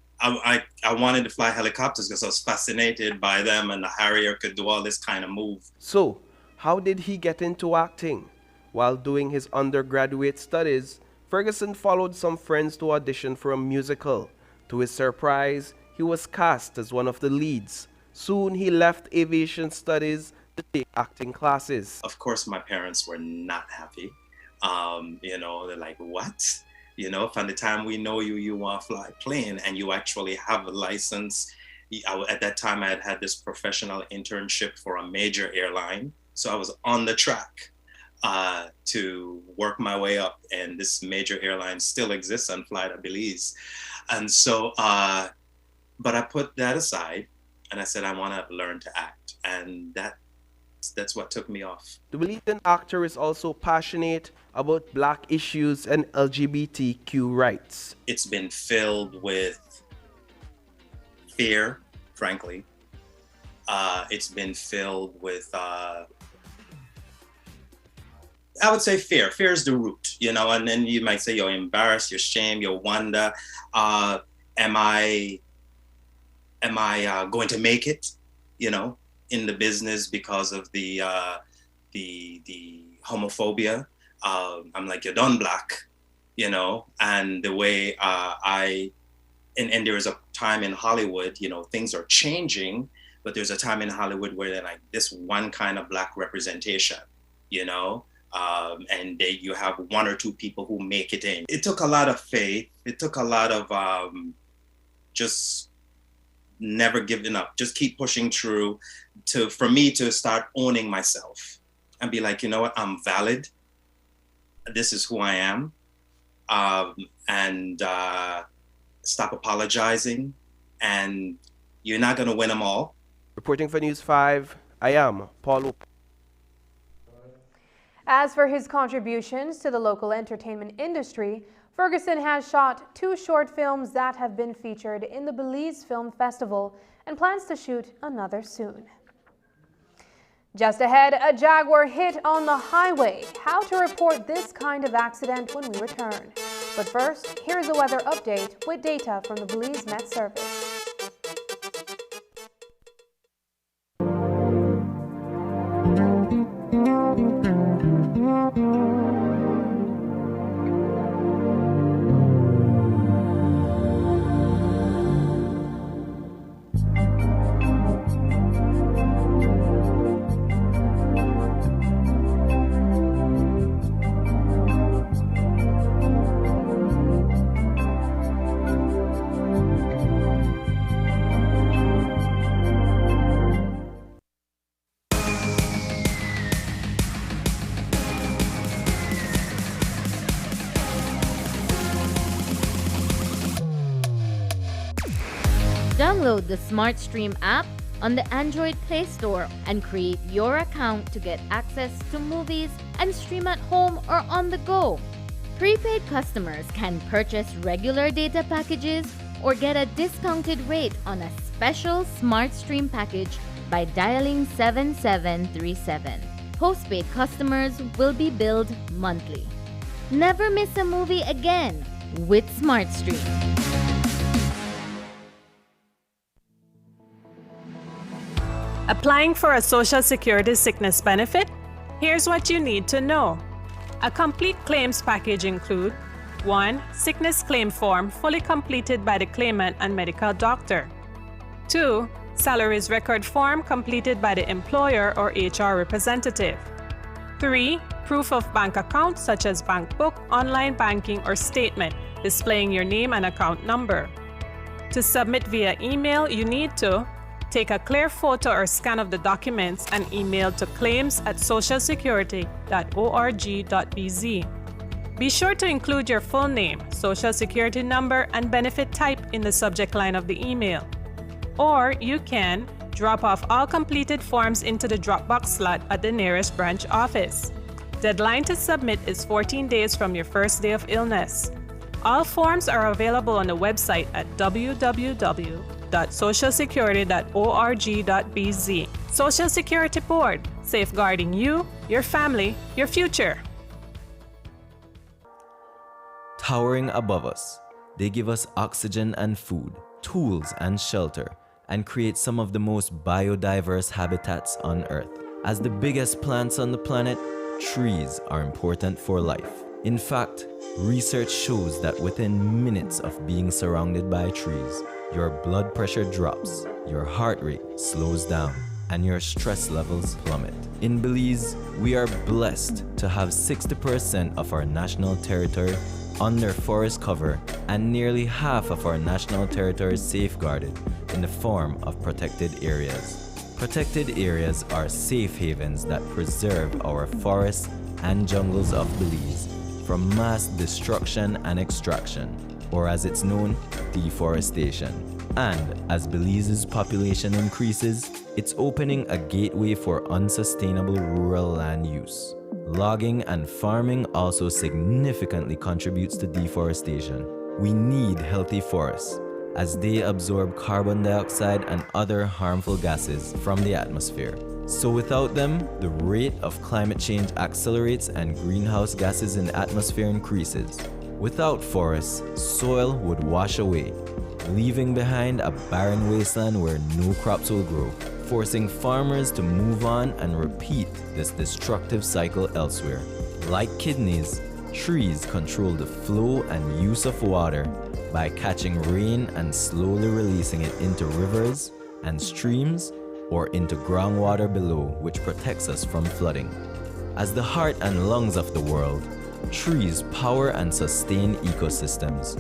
wanted to fly helicopters because I was fascinated by them, and the Harrier could do all this kind of move. So, how did he get into acting? While doing his undergraduate studies, Ferguson followed some friends to audition for a musical. To his surprise, he was cast as one of the leads. Soon he left aviation studies to take acting classes. Of course, my parents were not happy. You know, they're like, what? You know, from the time we know you, you want to fly a plane and you actually have a license. At that time, I had had this professional internship for a major airline. So I was on the track to work my way up, and this major airline still exists and fly to Belize. And so, but I put that aside and I said, I want to learn to act. And that's what took me off. The Belizean actor is also passionate about Black issues and LGBTQ rights. It's been filled with fear, frankly. It's been filled with, I would say fear. Fear is the root, you know, and then you might say you're embarrassed, you're ashamed, you wonder, am I going to make it, you know, in the business because of the homophobia? I'm like, you're done Black, you know, and the way and there is a time in Hollywood, you know, things are changing, but there's a time in Hollywood where they're like this one kind of Black representation, you know, and you have one or two people who make it in. It took a lot of faith. It took a lot of just never giving up, just keep pushing through for me to start owning myself and be like, you know what, I'm valid. This is who I am. And stop apologizing, and you're not going to win them all. Reporting for News 5, I am Paul. As for his contributions to the local entertainment industry, Ferguson has shot 2 short films that have been featured in the Belize Film Festival and plans to shoot another soon. Just ahead, a Jaguar hit on the highway. How to report this kind of accident when we return. But first, here's a weather update with data from the Belize Met Service. Download the SmartStream app on the Android Play Store and create your account to get access to movies and stream at home or on the go. Prepaid customers can purchase regular data packages or get a discounted rate on a special SmartStream package by dialing 7737. Postpaid customers will be billed monthly. Never miss a movie again with SmartStream. Applying for a Social Security sickness benefit? Here's what you need to know. A complete claims package include 1. Sickness claim form fully completed by the claimant and medical doctor. 2. Salaries record form completed by the employer or HR representative. 3. Proof of bank account such as bank book, online banking, or statement displaying your name and account number. To submit via email, you need to take a clear photo or scan of the documents and email to claims@socialsecurity.org.bz. Be sure to include your full name, social security number, and benefit type in the subject line of the email. Or you can drop off all completed forms into the Dropbox slot at the nearest branch office. Deadline to submit is 14 days from your first day of illness. All forms are available on the website at www.socialsecurity.org.bz. Social Security Board, safeguarding you, your family, your future. Towering above us, they give us oxygen and food, tools and shelter, and create some of the most biodiverse habitats on Earth. As the biggest plants on the planet, trees are important for life. In fact, research shows that within minutes of being surrounded by trees, your blood pressure drops, your heart rate slows down, and your stress levels plummet. In Belize, we are blessed to have 60% of our national territory under forest cover and nearly half of our national territory safeguarded in the form of protected areas. Protected areas are safe havens that preserve our forests and jungles of Belize from mass destruction and extraction, or as it's known, deforestation. And as Belize's population increases, it's opening a gateway for unsustainable rural land use. Logging and farming also significantly contributes to deforestation. We need healthy forests, as they absorb carbon dioxide and other harmful gases from the atmosphere. So without them, the rate of climate change accelerates and greenhouse gases in the atmosphere increases. Without forests, soil would wash away, leaving behind a barren wasteland where no crops will grow, forcing farmers to move on and repeat this destructive cycle elsewhere. Like kidneys, trees control the flow and use of water by catching rain and slowly releasing it into rivers and streams or into groundwater below, which protects us from flooding. As the heart and lungs of the world, trees power and sustain ecosystems.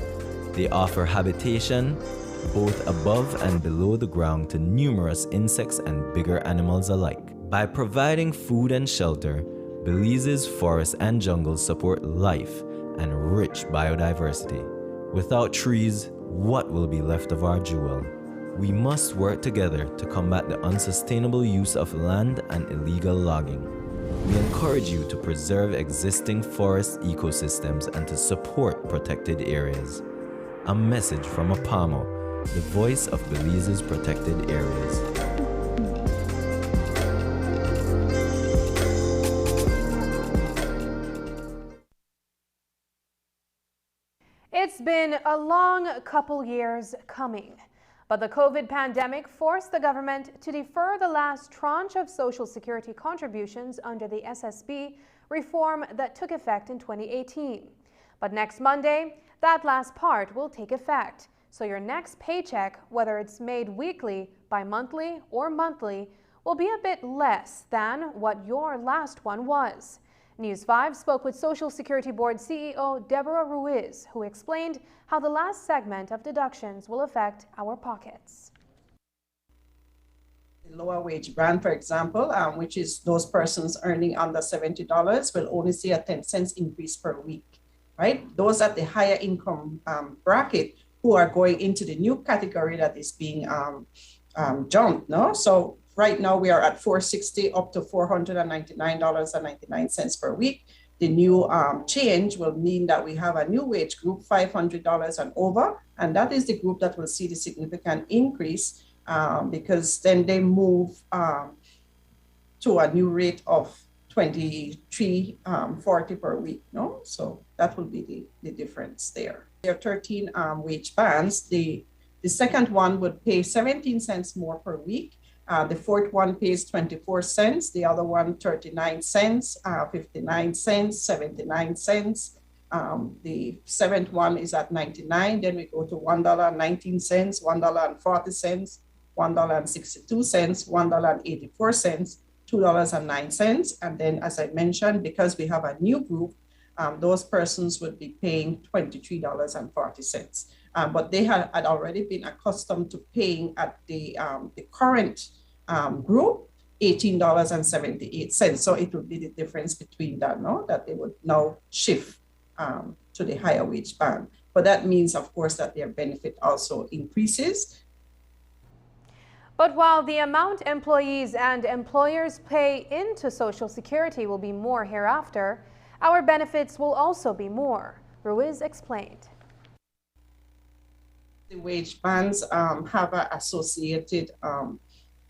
They offer habitation both above and below the ground to numerous insects and bigger animals alike. By providing food and shelter, Belize's forests and jungles support life and rich biodiversity. Without trees, what will be left of our jewel? We must work together to combat the unsustainable use of land and illegal logging. We encourage you to preserve existing forest ecosystems and to support protected areas. A message from Apamo, the voice of Belize's protected areas. It's been a long couple years coming, but the COVID pandemic forced the government to defer the last tranche of Social Security contributions under the SSB reform that took effect in 2018. But next Monday, that last part will take effect. So your next paycheck, whether it's made weekly, bi-monthly, or monthly, will be a bit less than what your last one was. News 5 spoke with Social Security Board CEO Deborah Ruiz, who explained how the last segment of deductions will affect our pockets. The lower wage band, for example, which is those persons earning under $70, will only see a 10 cents increase per week, right? Those at the higher income bracket who are going into the new category that is being jumped, no? So right now we are at $460 up to $499.99 per week. The new change will mean that we have a new wage group, $500 and over, and that is the group that will see the significant increase because then they move to a new rate of $23.40 per week, no? So that will be the difference there. There are 13 wage bands. The second one would pay 17 cents more per week. The fourth one pays 24 cents, the other one 39 cents, 59 cents, 79 cents. The seventh one is at 99, then we go to $1.19, $1.40, $1.62, $1.84, $2.09. And then, as I mentioned, because we have a new group, those persons would be paying $23.40. But they had already been accustomed to paying at the current group $18.78. So it would be the difference between that, no? That they would now shift to the higher wage band. But that means, of course, that their benefit also increases. But while the amount employees and employers pay into Social Security will be more hereafter, our benefits will also be more. Ruiz explained. The wage bands have an associated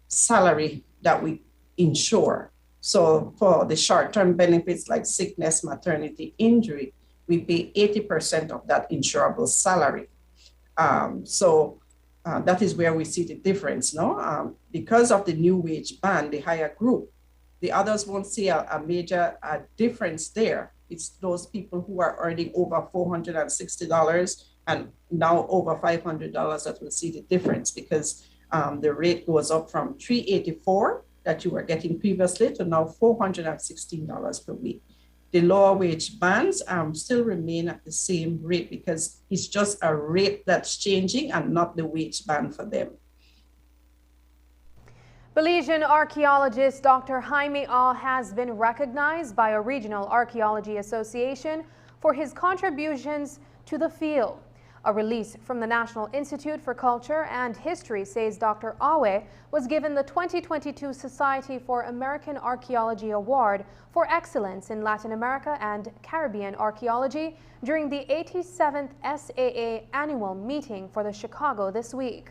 salary that we insure. So for the short-term benefits like sickness, maternity, injury, we pay 80% of that insurable salary. That is where we see the difference, no? Because of the new wage band, the higher group, the others won't see a major difference there. It's those people who are earning over $460 and now over $500 that will see the difference, because The rate goes up from $384 that you were getting previously to now $416 per week. The lower wage bands still remain at the same rate because it's just a rate that's changing and not the wage band for them. Belizean archaeologist Dr. Jaime Aw has been recognized by a regional archaeology association for his contributions to the field. A release from the National Institute for Culture and History says Dr. Awe was given the 2022 Society for American Archaeology Award for Excellence in Latin America and Caribbean Archaeology during the 87th SAA annual meeting for the Chicago this week.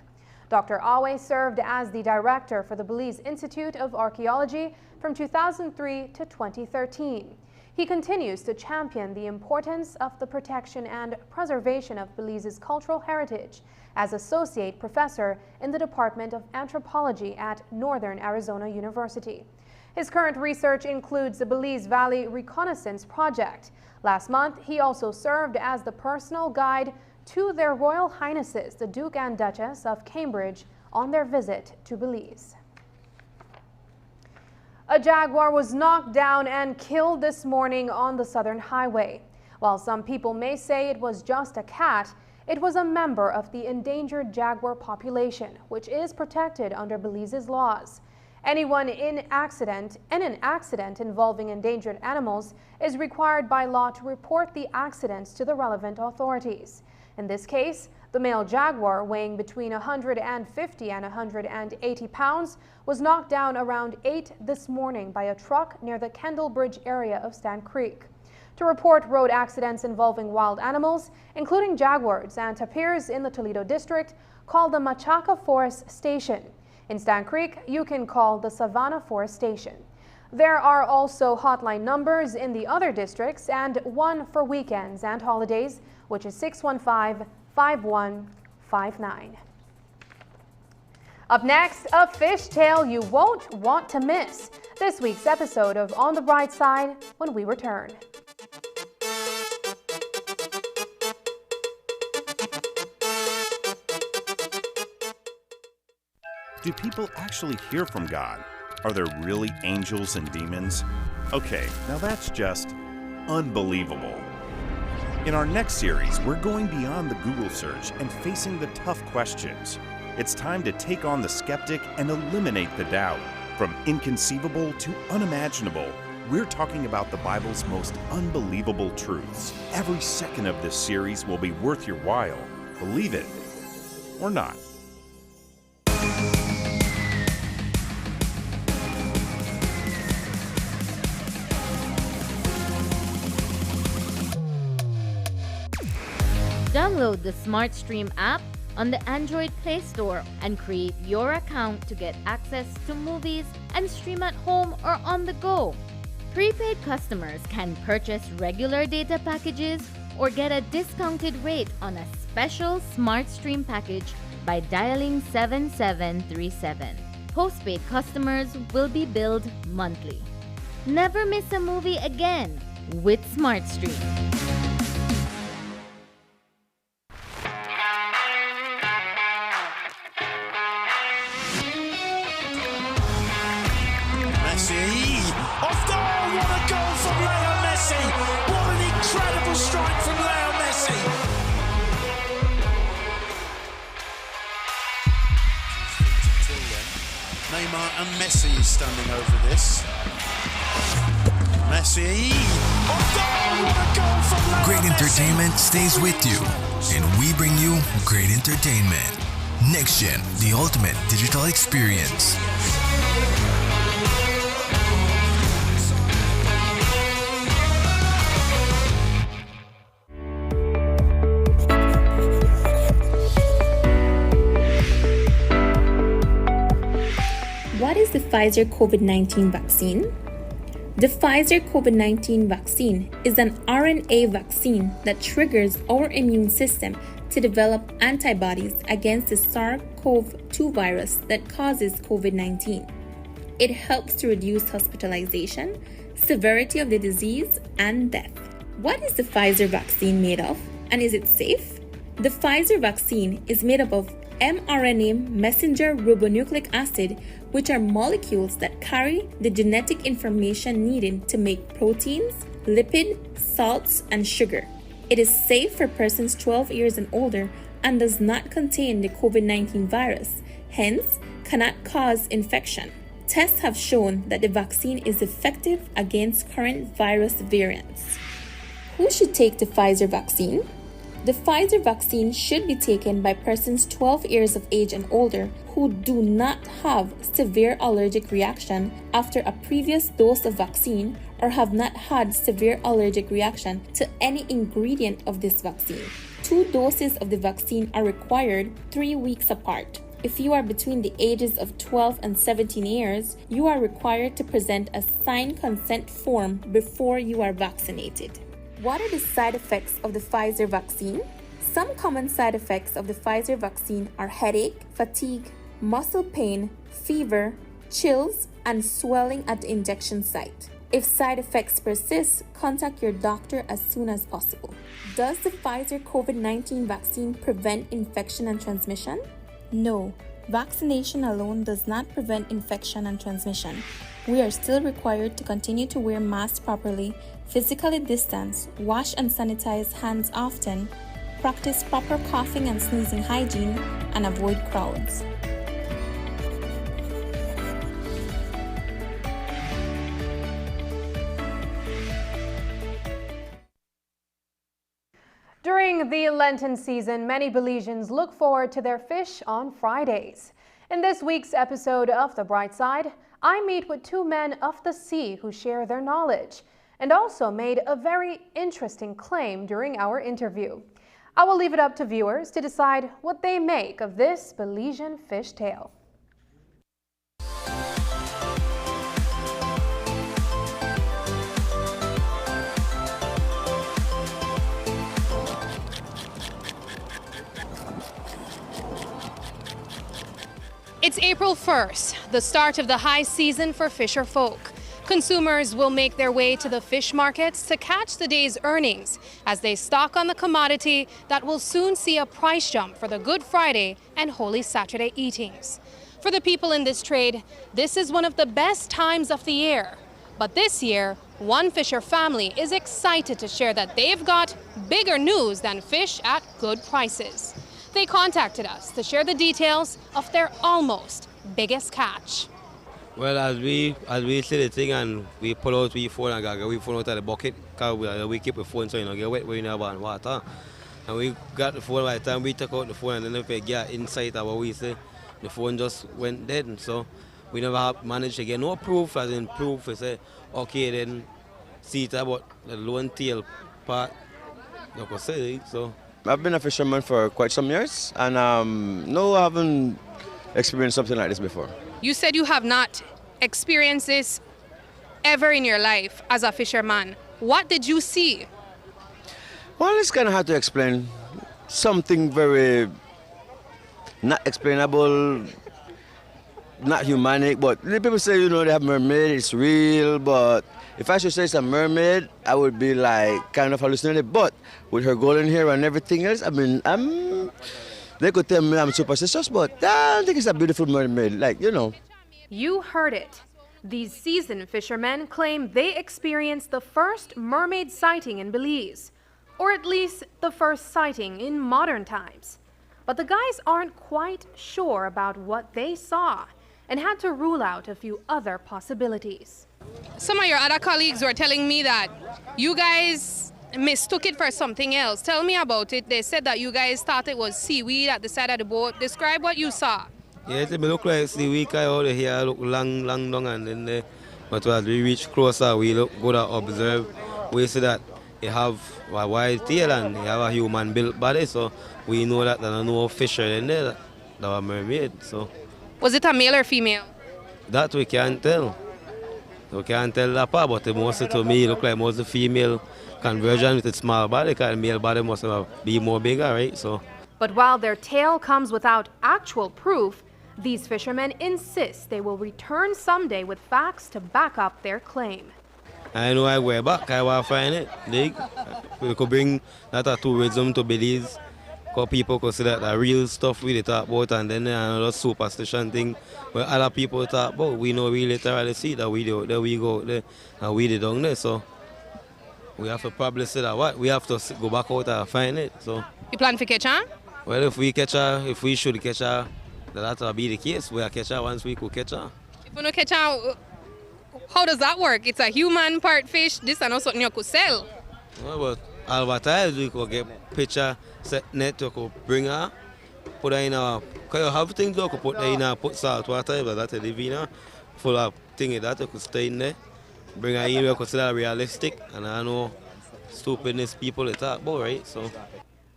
Dr. Awe served as the director for the Belize Institute of Archaeology from 2003 to 2013. He continues to champion the importance of the protection and preservation of Belize's cultural heritage as associate professor in the Department of Anthropology at Northern Arizona University. His current research includes the Belize Valley Reconnaissance Project. Last month, he also served as the personal guide to Their Royal Highnesses, the Duke and Duchess of Cambridge, on their visit to Belize. A Jaguar was knocked down and killed this morning on the Southern Highway. While some people may say it was just a cat, it was a member of the endangered jaguar population, which is protected under Belize's laws. Anyone in an accident involving endangered animals is required by law to report the accidents to the relevant authorities. In this case, the male jaguar, weighing between 150 and 180 pounds, was knocked down around 8 this morning by a truck near the Kendall Bridge area of Stan Creek. To report road accidents involving wild animals, including jaguars and tapirs in the Toledo district, call the Machaca Forest Station. In Stan Creek, you can call the Savannah Forest Station. There are also hotline numbers in the other districts and one for weekends and holidays, which is 615-5159. Up next, a fish tale you won't want to miss. This week's episode of On the Bright Side when we return. Do people actually hear from God? Are there really angels and demons? Okay, now that's just unbelievable. In our next series, we're going beyond the Google search and facing the tough questions. It's time to take on the skeptic and eliminate the doubt. From inconceivable to unimaginable, we're talking about the Bible's most unbelievable truths. Every second of this series will be worth your while. Believe it or not. Download the SmartStream app on the Android Play Store and create your account to get access to movies and stream at home or on the go. Prepaid customers can purchase regular data packages or get a discounted rate on a special SmartStream package by dialing 7737. Postpaid customers will be billed monthly. Never miss a movie again with SmartStream. Neymar and Messi is standing over this. Messi. Great entertainment stays with you, and we bring you great entertainment. Next Gen, the ultimate digital experience. What is the Pfizer COVID-19 vaccine? The Pfizer COVID-19 vaccine is an RNA vaccine that triggers our immune system to develop antibodies against the SARS-CoV-2 virus that causes COVID-19. It helps to reduce hospitalization, severity of the disease, and death. What is the Pfizer vaccine made of, and is it safe? The Pfizer vaccine is made up of mRNA messenger ribonucleic acid, which are molecules that carry the genetic information needed to make proteins, lipid, salts, and sugar. It is safe for persons 12 years and older and does not contain the COVID-19 virus, hence cannot cause infection. Tests have shown that the vaccine is effective against current virus variants. Who should take the Pfizer vaccine? The Pfizer vaccine should be taken by persons 12 years of age and older who do not have severe allergic reaction after a previous dose of vaccine or have not had severe allergic reaction to any ingredient of this vaccine. 2 doses of the vaccine are required 3 weeks apart. If you are between the ages of 12 and 17 years, you are required to present a signed consent form before you are vaccinated. What are the side effects of the Pfizer vaccine? Some common side effects of the Pfizer vaccine are headache, fatigue, muscle pain, fever, chills, and swelling at the injection site. If side effects persist, contact your doctor as soon as possible. Does the Pfizer COVID-19 vaccine prevent infection and transmission? No, vaccination alone does not prevent infection and transmission. We are still required to continue to wear masks properly, physically distance, wash and sanitize hands often, practice proper coughing and sneezing hygiene, and avoid crowds. During the Lenten season, many Belizeans look forward to their fish on Fridays. In this week's episode of The Bright Side, I meet with 2 men of the sea who share their knowledge and also made a very interesting claim during our interview. I will leave it up to viewers to decide what they make of this Belizean fish tale. It's April 1st, the start of the high season for fisher folk. Consumers will make their way to the fish markets to catch the day's earnings as they stock on the commodity that will soon see a price jump for the Good Friday and Holy Saturday eatings. For the people in this trade, this is one of the best times of the year. But this year, one fisher family is excited to share that they've got bigger news than fish at good prices. They contacted us to share the details of their almost biggest catch. Well, as we see the thing and we pull out we phone and we phone out of the bucket, because we keep the phone so you know get wet when you have on water. And we got the phone by the time we took out the phone and then if we get inside of what we say, the phone just went dead. And so we never have managed to get no proof, as in proof we say, okay then see it about the low tail part. Like I say, so I've been a fisherman for quite some years and no, I haven't experienced something like this before. You said you have not experienced this ever in your life as a fisherman. What did you see? Well, it's kind of hard to explain. Something very not explainable, not humanic, but people say, you know, they have mermaid, it's real, but if I should say it's a mermaid, I would be like kind of hallucinated. But with her golden hair and everything else, I mean, they could tell me I'm superstitious, but I think it's a beautiful mermaid, like, you know. You heard it. These seasoned fishermen claim they experienced the first mermaid sighting in Belize, or at least the first sighting in modern times. But the guys aren't quite sure about what they saw and had to rule out a few other possibilities. Some of your other colleagues were telling me that you guys mistook it for something else. Tell me about it. They said that you guys thought it was seaweed at the side of the boat. Describe what you saw. Yeah, it look like seaweed, all the hair look long down, and then but as we reach closer, we go to observe. We see that they have a wide tail and they have a human-built body, so we know that there are no fisher in there that are mermaid. So was it a male or female? That we can't tell. We can't tell that part, but mostly to me, it look like most the female conversion with its small body, because the male body must be more bigger, right? So. But while their tale comes without actual proof, these fishermen insist they will return someday with facts to back up their claim. I know I go back, I want to find it. We could bring that tourism to Belize Because people consider that real stuff we talk about, and then another superstition thing where other people talk about. We know we literally see that we do, there we go there, and we did down there. So we have to probably say that what we have to go back out and find it. So you plan to catch her? Well, if we catch her, if we should catch her, that will be the case. We'll catch her once we could catch her. If we don't catch her, how does that work? It's a human part fish. This is not something you could sell. Well, but all the time we could get picture, set net, you could bring her, put her in a, because you have things you could put her in a, put salt water, but that's a divina, full of things that you could stay in there. Bring her in, you could see that realistic, and I know stupidness people they talk about, right? So.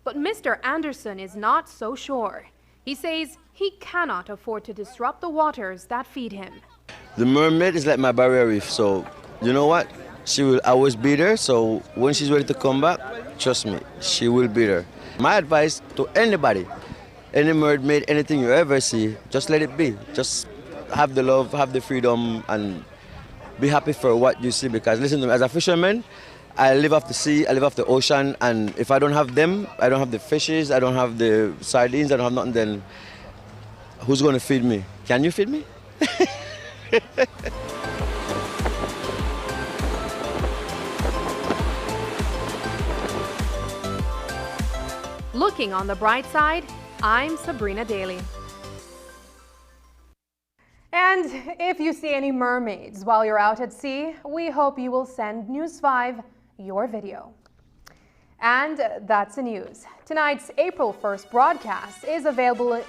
But Mr. Anderson is not so sure. He says he cannot afford to disrupt the waters that feed him. The mermaid is like my barrier reef, so you know what? She will always be there, so when she's ready to come back, trust me, she will be there. My advice to anybody, any mermaid, anything you ever see, just let it be. Just have the love, have the freedom, and be happy for what you see, because listen to me, as a fisherman, I live off the sea, I live off the ocean, and if I don't have them, I don't have the fishes, I don't have the sardines, I don't have nothing, then who's going to feed me? Can you feed me? Looking on the bright side, I'm Sabrina Daly. And if you see any mermaids while you're out at sea, we hope you will send News 5 your video. And that's the news. Tonight's April 1st broadcast is available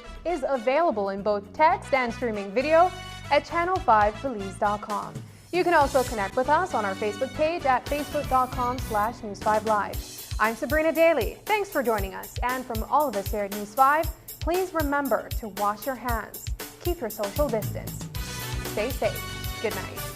in both text and streaming video at channel5belize.com. You can also connect with us on our Facebook page at facebook.com/News5Live. I'm Sabrina Daly. Thanks for joining us. And from all of us here at News 5, please remember to wash your hands, keep your social distance. Stay safe. Good night.